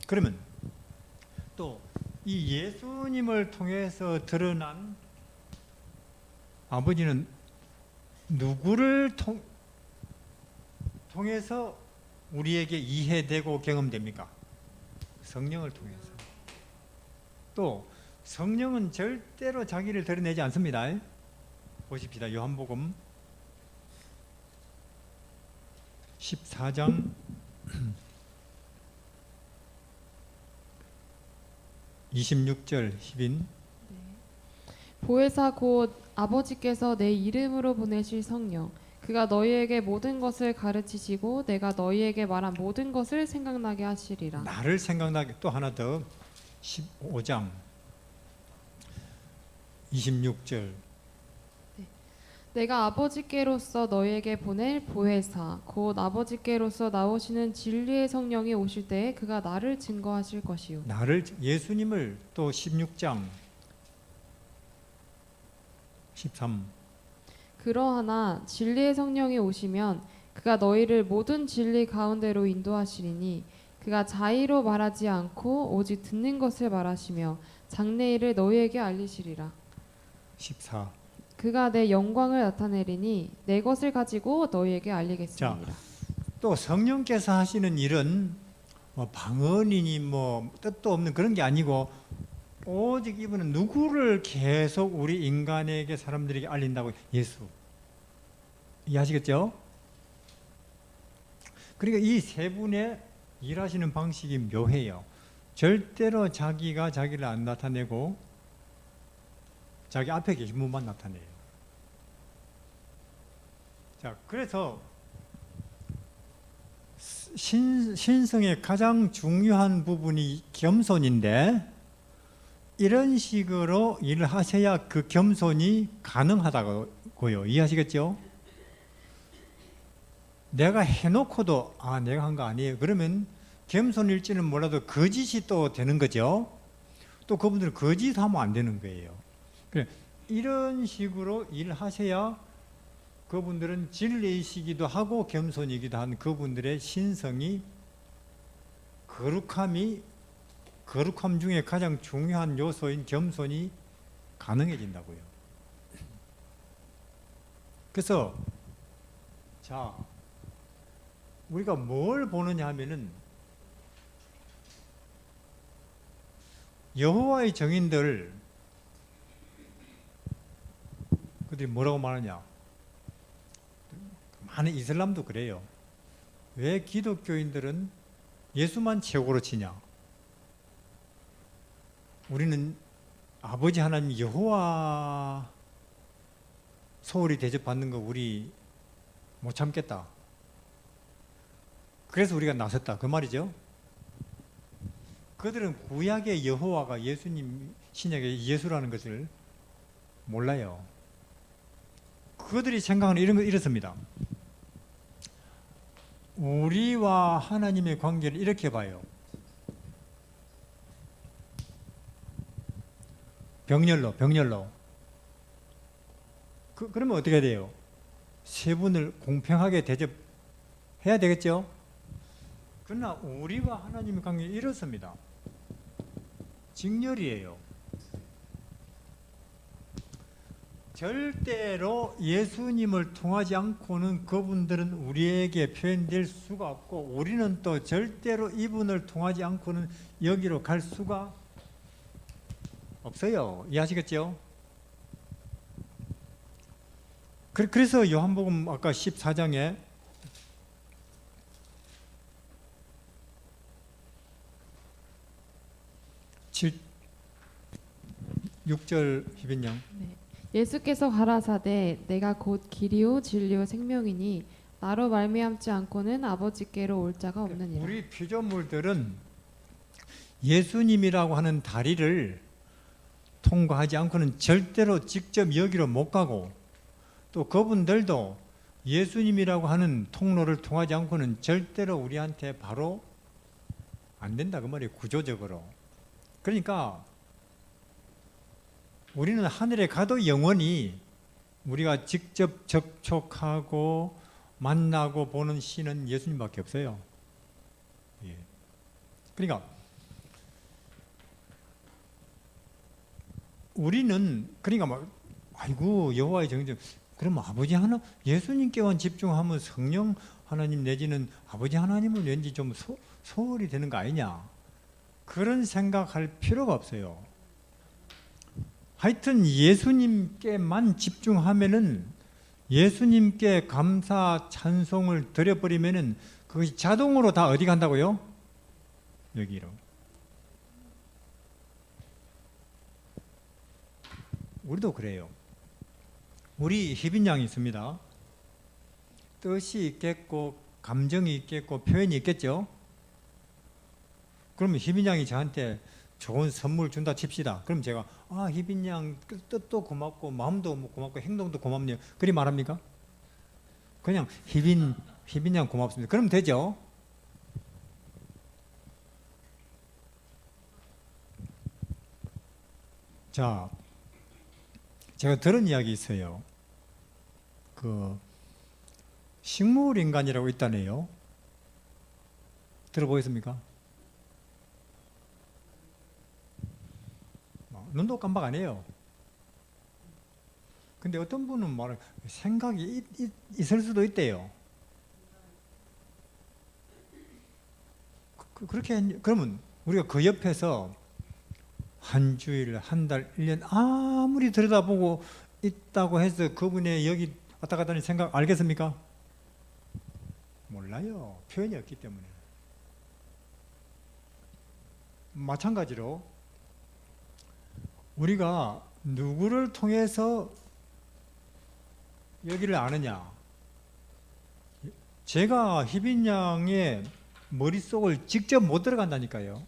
Speaker 1: 그러면 또 이 예수님을 통해서 드러난 아버지는 누구를 통해서 우리에게 이해되고 경험됩니까? 성령을 통해서. 또 성령은 절대로 자기를 드러내지 않습니다. 보십시다. 요한복음 14장 26절 10인
Speaker 2: 보혜사 곧 아버지께서 내 이름으로 보내실 성령 그가 너희에게 모든 것을 가르치시고 내가 너희에게 말한 모든 것을 생각나게 하시리라.
Speaker 1: 나를 생각나게. 또 하나 더 15장 26절
Speaker 2: 내가 아버지께로서 너희에게 보낼 보혜사 곧 아버지께로서 나오시는 진리의 성령이 오실 때에 그가 나를 증거하실 것이요.
Speaker 1: 나를 예수님을 또 16장 13
Speaker 2: 그러하나 진리의 성령이 오시면 그가 너희를 모든 진리 가운데로 인도하시리니 그가 자의로 말하지 않고 오직 듣는 것을 말하시며 장래일을 너희에게 알리시리라.
Speaker 1: 14
Speaker 2: 그가 내 영광을 나타내리니 내 것을 가지고 너희에게 알리겠습니다.
Speaker 1: 또 성령께서 하시는 일은 뭐 방언이니 뭐 뜻도 없는 그런 게 아니고 오직 이분은 누구를 계속 우리 인간에게 사람들에게 알린다고? 예수. 이해하시겠죠? 그러니까 이 세 분의 일하시는 방식이 묘해요. 절대로 자기가 자기를 안 나타내고 자기 앞에 계신 분만 나타내요. 자, 그래서 신성의 가장 중요한 부분이 겸손인데 이런 식으로 일을 하셔야 그 겸손이 가능하다고요. 이해하시겠죠? 내가 해놓고도 내가 한 거 아니에요. 그러면 겸손일지는 몰라도 거짓이 또 되는 거죠. 또 그분들은 거짓하면 안 되는 거예요. 그래, 이런 식으로 일하셔야 그분들은 진리이시기도 하고 겸손이기도 한 그분들의 신성이 거룩함 중에 가장 중요한 요소인 겸손이 가능해진다고요. 그래서 자, 우리가 뭘 보느냐 하면은 여호와의 정인들 그들이 뭐라고 말하냐? 많은 이슬람도 그래요. 왜 기독교인들은 예수만 최고로 치냐? 우리는 아버지 하나님 여호와 소홀히 대접받는 거 우리 못 참겠다. 그래서 우리가 나섰다. 그 말이죠. 그들은 구약의 여호와가 예수님, 신약의 예수라는 것을 몰라요. 그들이 생각하는 이렇습니다. 우리와 하나님의 관계를 이렇게 봐요. 병렬로. 그러면 어떻게 돼요? 세 분을 공평하게 대접해야 되겠죠? 그러나 우리와 하나님의 관계는 이렇습니다. 직렬이에요. 절대로 예수님을 통하지 않고는 그분들은 우리에게 표현될 수가 없고 우리는 또 절대로 이분을 통하지 않고는 여기로 갈 수가 없어요. 이해하시겠죠? 그래서 요한복음 아까 14장에 6절 희빈양.
Speaker 2: 네. 예수께서 가라사대 내가 곧 길이요 진리요 생명이니 나로 말미암지 않고는 아버지께로 올 자가 없느니라.
Speaker 1: 우리 피조물들은 예수님이라고 하는 다리를 통과하지 않고는 절대로 직접 여기로 못 가고, 또 그분들도 예수님이라고 하는 통로를 통하지 않고는 절대로 우리한테 바로 안 된다 그 말이에요. 구조적으로. 그러니까 우리는 하늘에 가도 영원히 우리가 직접 접촉하고 만나고 보는 신은 예수님밖에 없어요. 예. 그러니까 우리는 막 아이고 여호와의 정정, 그럼 아버지 하나 예수님께만 집중하면 성령 하나님 내지는 아버지 하나님은 왠지 좀 소홀히 되는 거 아니냐, 그런 생각할 필요가 없어요. 하여튼 예수님께만 집중하면은, 예수님께 감사 찬송을 드려버리면은 그것이 자동으로 다 어디 간다고요? 여기로. 우리도 그래요. 우리 희빈 양이 있습니다. 뜻이 있겠고 감정이 있겠고 표현이 있겠죠. 그러면 희빈 양이 저한테 좋은 선물 준다 칩시다. 그럼 제가 희빈 양 뜻도 고맙고 마음도 고맙고 행동도 고맙네요. 그리 말합니까? 그냥 희빈 양 고맙습니다. 그럼 되죠. 자, 제가 들은 이야기 있어요. 그 식물 인간이라고 있다네요. 들어보셨습니까? 눈도 깜박 안 해요. 근데 어떤 분은 생각이 있을 수도 있대요. 그러면 우리가 그 옆에서 한 주일, 한 달, 1년 아무리 들여다보고 있다고 해서 그분의 여기 왔다 갔다 하는 생각 알겠습니까? 몰라요. 표현이 없기 때문에. 마찬가지로 우리가 누구를 통해서 여기를 아느냐. 제가 희빈 양의 머릿속을 직접 못 들어간다니까요.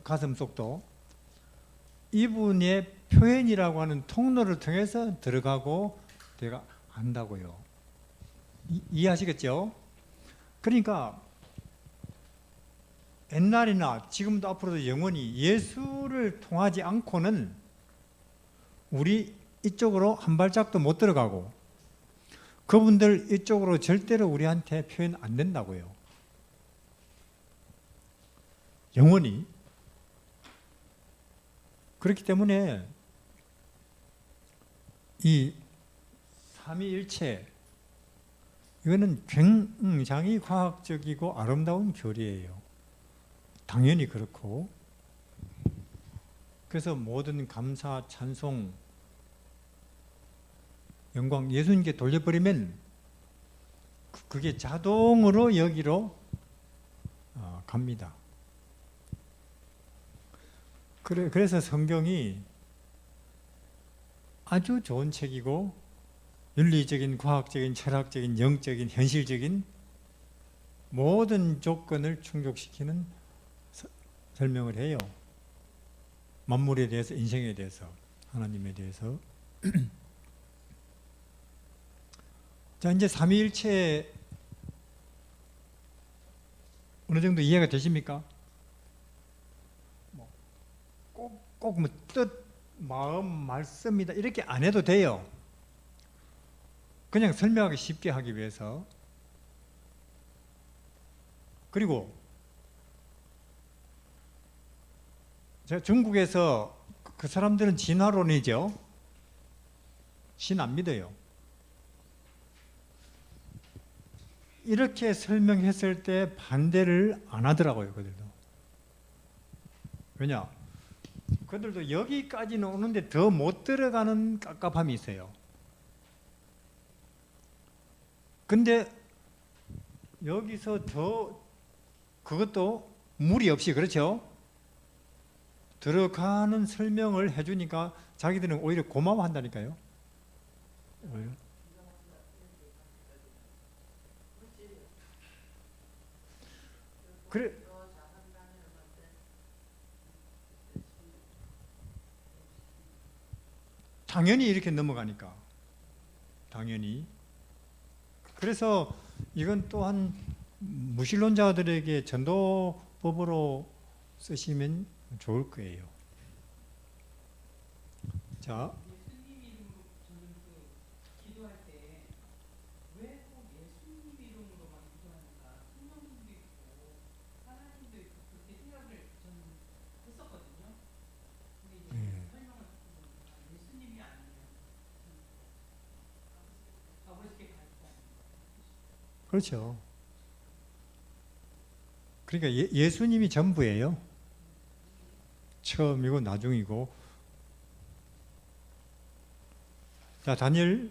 Speaker 1: 가슴속도. 이분의 표현이라고 하는 통로를 통해서 들어가고 내가 안다고요. 이해하시겠죠? 그러니까 옛날이나 지금도 앞으로도 영원히 예수를 통하지 않고는 우리 이쪽으로 한 발짝도 못 들어가고 그분들 이쪽으로 절대로 우리한테 표현 안 된다고요. 영원히. 그렇기 때문에 이 삼위일체, 이거는 굉장히 과학적이고 아름다운 교리예요. 당연히 그렇고. 그래서 모든 감사, 찬송, 영광 예수님께 돌려버리면 그게 자동으로 여기로 갑니다. 그래서 성경이 아주 좋은 책이고 윤리적인, 과학적인, 철학적인, 영적인, 현실적인 모든 조건을 충족시키는 설명을 해요. 만물에 대해서, 인생에 대해서, 하나님에 대해서. 자, 이제 삼위일체 어느 정도 이해가 되십니까? 꼭 뜻, 마음, 말씀이다 이렇게 안 해도 돼요. 그냥 설명하기 쉽게 하기 위해서. 그리고 제가 중국에서 그 사람들은 진화론이죠. 신 안 믿어요. 이렇게 설명했을 때 반대를 안 하더라고요, 그들도. 왜냐? 그들도 여기까지는 오는데 더 못 들어가는 깝깝함이 있어요. 근데 여기서 더 그것도 무리 없이 그렇죠? 들어가는 설명을 해주니까 자기들은 오히려 고마워한다니까요. 왜요? 그래. 당연히 이렇게 넘어가니까. 당연히. 그래서 이건 또한 무신론자들에게 전도법으로 쓰시면 좋을 거예요. 자,
Speaker 3: 예수님 이름으로 저는 기도할 때 왜 꼭 예수님 이름으로만 기도하는가? 성령님도 있고 하나님도 있고 그렇게 생각을 저는 했었거든요. 근데 이제 설명을 듣고 보니까 예수님이 아니에요. 아버지께 가르쳐.
Speaker 1: 그렇죠. 그러니까 예수님이 전부예요. 처음이고 나중이고. 자, 다니엘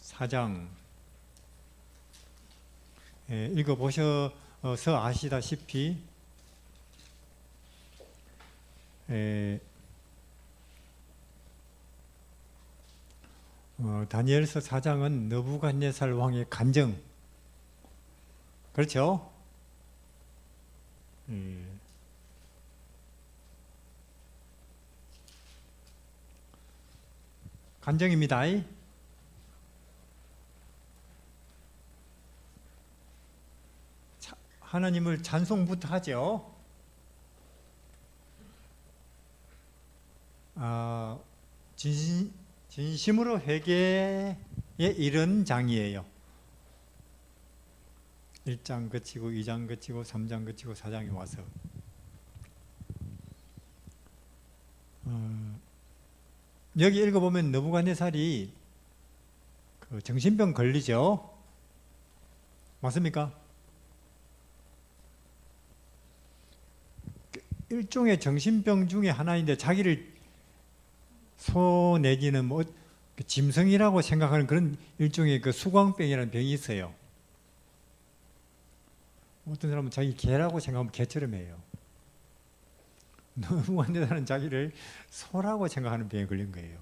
Speaker 1: 4장 읽어보셔서 아시다시피 다니엘서 4장은 느부갓네살 왕의 간증, 그렇죠? 간증입니다. 하나님을 찬송부터 하죠. 진심으로 회개에 이른 장이에요. 1장 거치고 2장 거치고 3장 거치고 4장에 와서 여기 읽어보면 느부갓네살이 그 정신병 걸리죠. 맞습니까? 일종의 정신병 중에 하나인데 자기를 내지는 뭐 짐승이라고 생각하는 그런 일종의 그 수광병이라는 병이 있어요. 어떤 사람은 자기 개라고 생각하면 개처럼 해요. 느부갓네살은 자기를 소라고 생각하는 병에 걸린 거예요.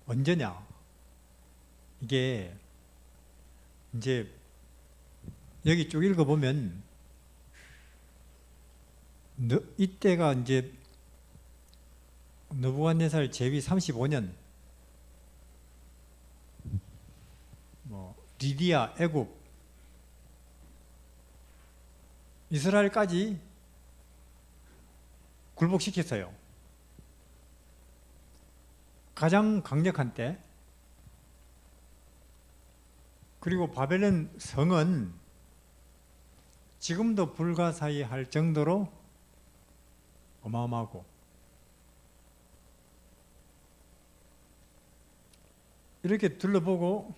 Speaker 1: 언제냐? 이게 이제 여기 쭉 읽어보면 이때가 이제 느부갓네살 제위 35년, 리디아, 애굽, 이스라엘까지 굴복시켰어요. 가장 강력한 때. 그리고 바벨론 성은 지금도 불가사의할 정도로 어마어마하고, 이렇게 둘러보고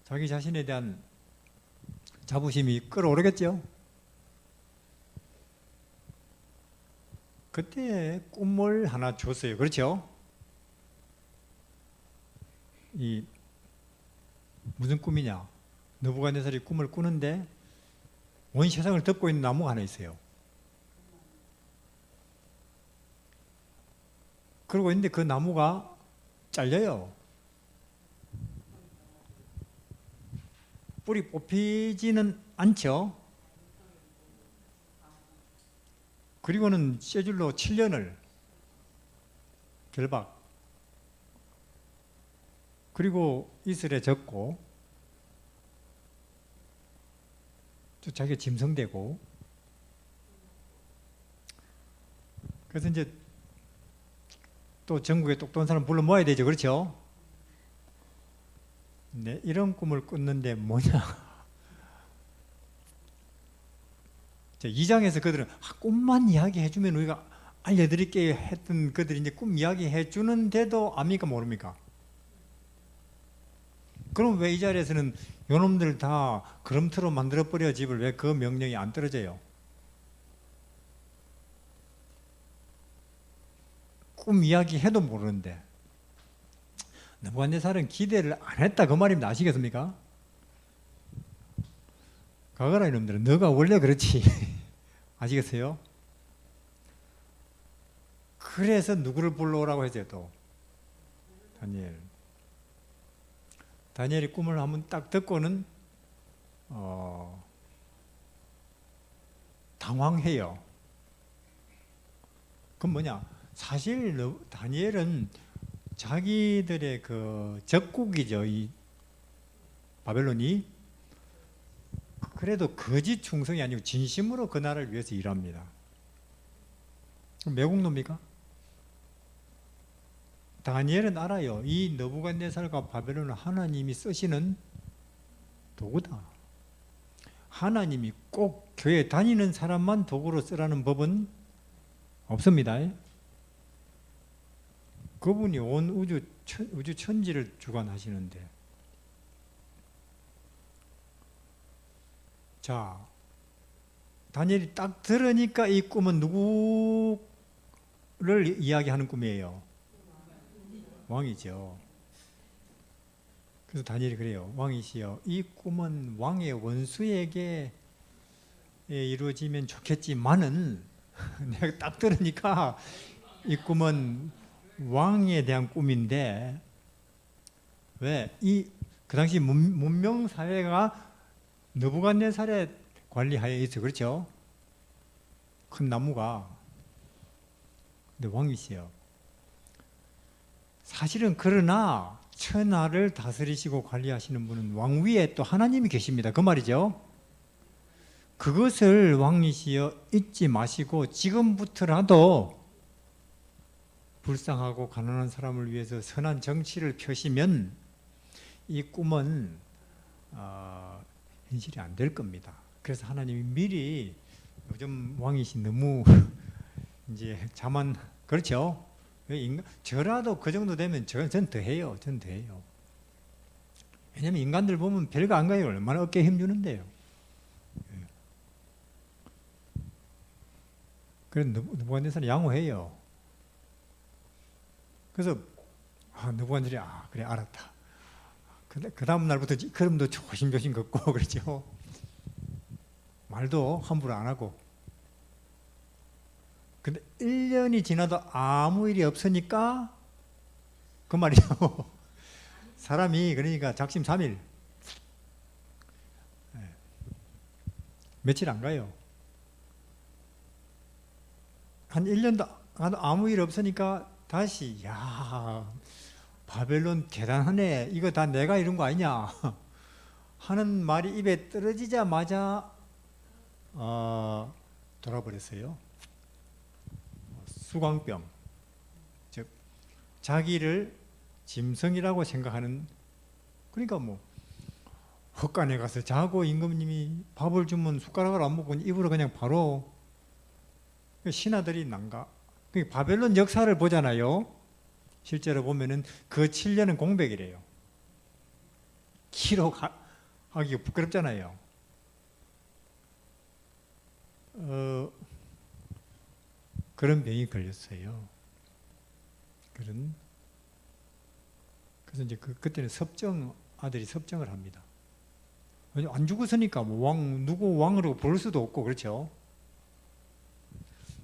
Speaker 1: 자기 자신에 대한 자부심이 끌어오르겠죠. 그때 꿈을 하나 줬어요. 그렇죠? 이 무슨 꿈이냐? 느부갓네살이 꿈을 꾸는데 온 세상을 덮고 있는 나무가 하나 있어요. 그러고 있는데 그 나무가 잘려요. 뿌리 뽑히지는 않죠. 그리고는 쇠줄로 7년을 결박, 그리고 이슬에 젖고 또 자기가 짐승되고, 그래서 이제 또 전국에 똑똑한 사람 불러 모아야 되죠. 그렇죠? 네, 이런 꿈을 꿨는데 뭐냐? 2장에서 그들은 꿈만 이야기해주면 우리가 알려드릴게요 했던 그들이 이제 꿈 이야기해주는데도 압니까 모릅니까? 그럼 왜 이 자리에서는 요놈들 다 그럼트로 만들어버려 집을. 왜 그 명령이 안 떨어져요? 꿈 이야기 해도 모르는데 느부갓네살은 기대를 안 했다 그 말입니다. 아시겠습니까? 가거라 이놈들은. 너가 원래 그렇지. 아시겠어요? 그래서 누구를 불러오라고 했어요? 또 다니엘. 다니엘이 꿈을 한번 딱 듣고는 당황해요. 그럼 뭐냐? 사실 다니엘은 자기들의 그 적국이죠. 이 바벨론이. 그래도 거짓 충성이 아니고 진심으로 그 나라를 위해서 일합니다. 매국노입니까? 다니엘은 알아요. 이 느부갓네살과 바벨론은 하나님이 쓰시는 도구다. 하나님이 꼭 교회 다니는 사람만 도구로 쓰라는 법은 없습니다. 그분이 온 우주 천지를 주관하시는데. 자, 다니엘이 딱 들으니까 이 꿈은 누구를 이야기하는 꿈이에요? 왕이죠. 그래서 다니엘이 그래요. 왕이시여, 이 꿈은 왕의 원수에게 이루어지면 좋겠지만은 내가 딱 들으니까 이 꿈은 왕에 대한 꿈인데, 왜? 그 당시 문명 사회가 느부갓네살의 관리하에 있어. 그렇죠? 큰 나무가. 근데 왕이시여. 사실은 그러나 천하를 다스리시고 관리하시는 분은 왕 위에 또 하나님이 계십니다. 그 말이죠. 그것을 왕이시여 잊지 마시고 지금부터라도 불쌍하고 가난한 사람을 위해서 선한 정치를 펴시면 이 꿈은 현실이 안 될 겁니다. 그래서 하나님이 미리, 요즘 왕이신 너무 이제 자만, 그렇죠? 저라도 그 정도 되면 전 더 해요. 전 더 해요. 왜냐면 인간들 보면 별거 안 가요. 얼마나 어깨에 힘주는데요. 그래서 느부갓네살은 양호해요. 그래서 느부갓네살이 그래 알았다. 그 다음 날부터 걸음도 조심조심 걷고 그러죠. 말도 함부로 안 하고. 근데 1년이 지나도 아무 일이 없으니까 그 말이죠. 사람이 그러니까 작심삼일. 며칠 안 가요. 한 1년도 아무 일 없으니까 다시 바벨론 대단하네. 이거 다 내가 이룬 거 아니냐 하는 말이 입에 떨어지자마자 돌아버렸어요. 수광병, 즉 자기를 짐승이라고 생각하는. 그러니까 뭐 헛간에 가서 자고 임금님이 밥을 주면 숟가락을 안 먹고 입으로 그냥 바로. 신하들이 난가. 바벨론 역사를 보잖아요. 실제로 보면은 그 7년은 공백이래요. 기록하기가 부끄럽잖아요. 그런 병이 걸렸어요. 그래서 이제 그때는 아들이 섭정을 합니다. 안 죽었으니까 뭐 누구 왕으로 부를 수도 없고, 그렇죠?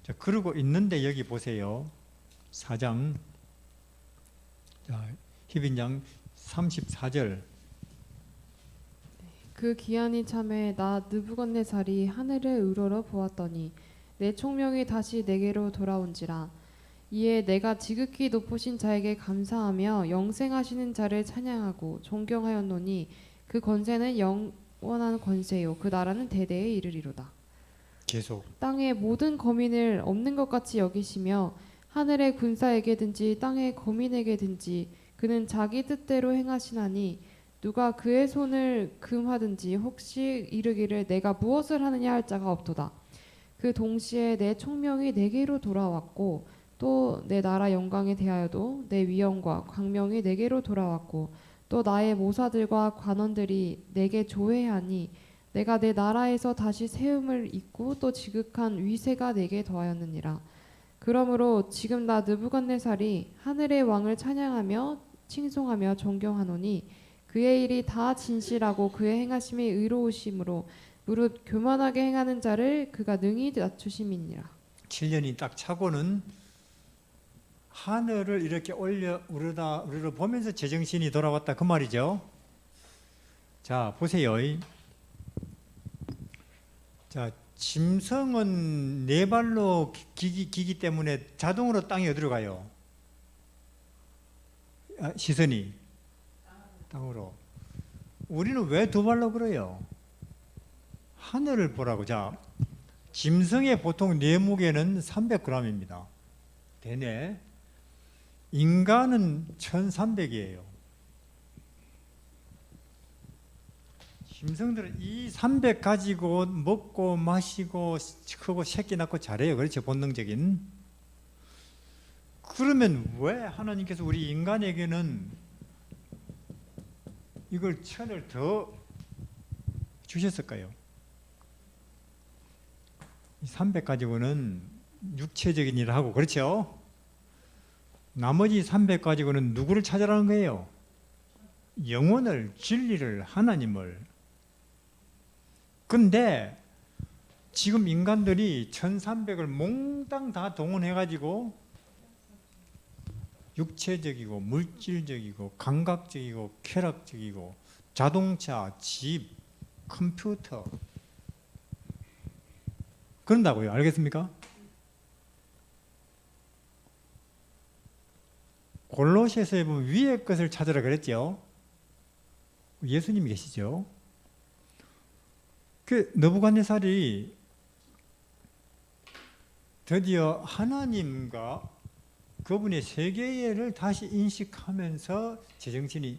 Speaker 1: 자, 그러고 있는데 여기 보세요. 4장, 히브리장 34절.
Speaker 2: 그 기한이 참에 나 느부갓네살이 하늘을 우러러 보았더니 내 총명이 다시 내게로 돌아온지라. 이에 내가 지극히 높으신 자에게 감사하며 영생하시는 자를 찬양하고 존경하였노니 그 권세는 영원한 권세요 그 나라는 대대에 이르리로다.
Speaker 1: 계속
Speaker 2: 땅의 모든 거민을 없는 것 같이 여기시며 하늘의 군사에게든지 땅의 거민에게든지 그는 자기 뜻대로 행하시나니 누가 그의 손을 금하든지 혹시 이르기를 내가 무엇을 하느냐 할 자가 없도다. 그 동시에 내 총명이 내게로 돌아왔고 또 내 나라 영광에 대하여도 내 위엄과 광명이 내게로 돌아왔고 또 나의 모사들과 관원들이 내게 조회하니 내가 내 나라에서 다시 세움을 입고 또 지극한 위세가 내게 더하였느니라. 그러므로 지금 나 느부갓네살이 하늘의 왕을 찬양하며 칭송하며 존경하노니 그의 일이 다 진실하고 그의 행하심이 의로우심으로 무릇 교만하게 행하는 자를 그가 능히 낮추심이니라.
Speaker 1: 7년이 딱 차고는 하늘을 이렇게 올려 우러러 보면서 제정신이 돌아왔다 그 말이죠. 자, 보세요. 자, 짐승은 네 발로 기기 때문에 자동으로 땅에 어디로 가요? 시선이 땅으로. 우리는 왜 두 발로 걸어요? 하늘을 보라고. 자, 짐승의 보통 뇌 무게는 300g입니다. 대뇌. 인간은 1300이에요. 짐승들은 이 300 가지고 먹고 마시고 크고 새끼 낳고 잘해요. 그렇죠? 본능적인. 그러면 왜 하나님께서 우리 인간에게는 이걸 1000을 더 주셨을까요? 이 300 가지고는 육체적인 일을 하고, 그렇죠? 나머지 300 가지고는 누구를 찾아라는 거예요? 영혼을, 진리를, 하나님을. 근데 지금 인간들이 1300을 몽땅 다 동원해가지고 육체적이고 물질적이고 감각적이고 쾌락적이고 자동차, 집, 컴퓨터 그런다고요. 알겠습니까? 골로새서에 보면 위의 것을 찾으라 그랬죠. 예수님이 계시죠. 그 느부갓네살이 드디어 하나님과 그분의 세계를 다시 인식하면서 제정신이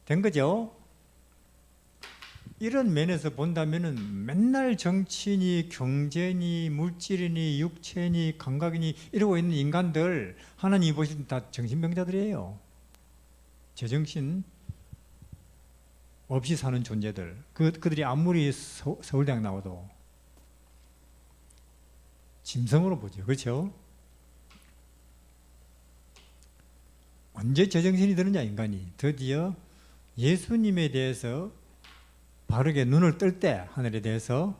Speaker 1: 된 거죠. 이런 면에서 본다면은 맨날 정치니 경제니 물질이니 육체니 감각이니 이러고 있는 인간들 하나님이 보실 때 다 정신병자들이에요. 제정신 없이 사는 존재들. 그들이 아무리 서울대학 나와도 짐승으로 보죠. 그렇죠? 언제 제정신이 드느냐 인간이. 드디어 예수님에 대해서 바르게 눈을 뜰 때 하늘에 대해서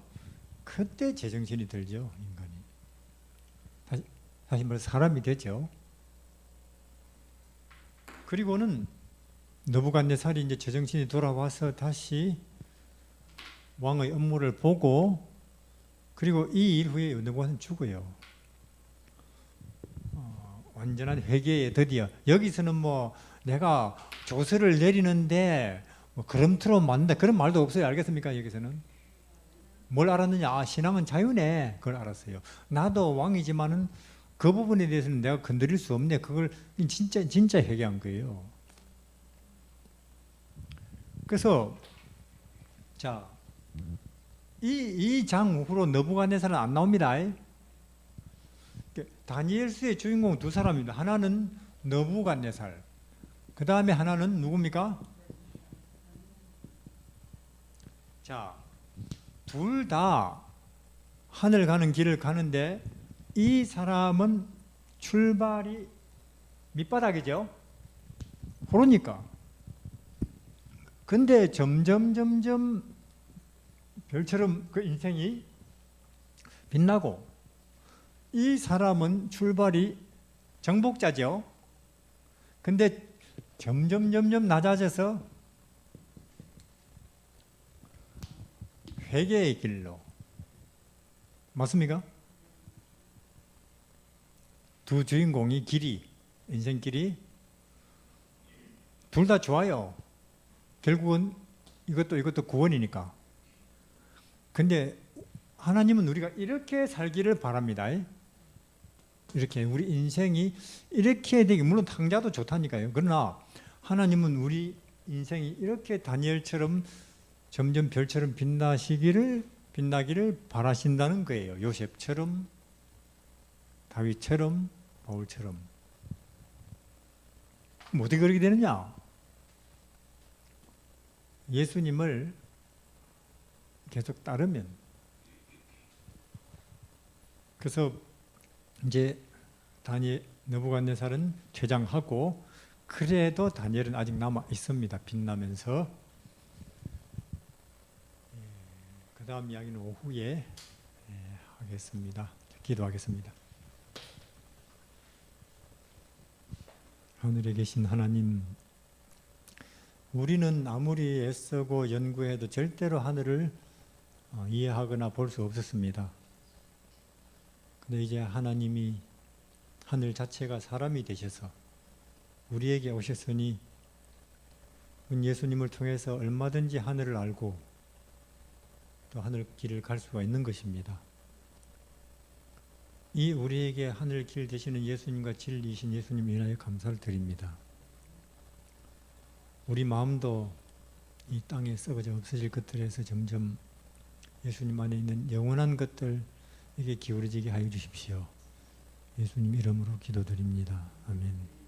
Speaker 1: 그때 제정신이 들죠. 인간이. 다시 말해서 사람이 되죠. 그리고는 느부갓네살이 이제 제정신이 돌아와서 다시 왕의 업무를 보고, 그리고 이 일 후에 느부갓네살은 죽어요. 완전한 회개에 드디어. 여기서는 뭐 내가 조서를 내리는데 뭐 그럼처럼 만다 그런 말도 없어요. 알겠습니까? 여기서는 뭘 알았느냐? 아, 신앙은 자유네. 그걸 알았어요. 나도 왕이지만은 그 부분에 대해서는 내가 건드릴 수 없네. 그걸 진짜 회개한 거예요. 그래서 자, 이 장 후로 느부갓네살은 안 나옵니다. 다니엘서의 주인공 두 사람입니다. 하나는 느부갓네살, 그 다음에 하나는 누굽니까? 자, 둘 다 하늘 가는 길을 가는데 이 사람은 출발이 밑바닥이죠. 그러니까. 근데 점점 별처럼 그 인생이 빛나고, 이 사람은 출발이 정복자죠. 근데 점점 낮아져서 회개의 길로. 맞습니까? 두 주인공이 인생길이 둘 다 좋아요. 결국은 이것도 구원이니까. 근데 하나님은 우리가 이렇게 살기를 바랍니다. 이렇게 우리 인생이 이렇게 되기, 물론 탕자도 좋다니까요. 그러나 하나님은 우리 인생이 이렇게 다니엘처럼 점점 별처럼 빛나기를 바라신다는 거예요. 요셉처럼, 다윗처럼, 바울처럼. 어떻게 그렇게 되느냐? 예수님을 계속 따르면, 그래서 이제 느부갓네살은 퇴장하고, 그래도 다니엘은 아직 남아 있습니다. 빛나면서. 그 다음 이야기는 오후에 하겠습니다. 기도하겠습니다. 하늘에 계신 하나님, 우리는 아무리 애쓰고 연구해도 절대로 하늘을 이해하거나 볼 수 없었습니다. 근데 이제 하나님이 하늘 자체가 사람이 되셔서 우리에게 오셨으니 예수님을 통해서 얼마든지 하늘을 알고 또 하늘 길을 갈 수가 있는 것입니다. 이 우리에게 하늘 길 되시는 예수님과 진리이신 예수님 인하여 감사를 드립니다. 우리 마음도 이 땅에 썩어져 없어질 것들에서 점점 예수님 안에 있는 영원한 것들에게 기울어지게 하여 주십시오. 예수님 이름으로 기도드립니다. 아멘.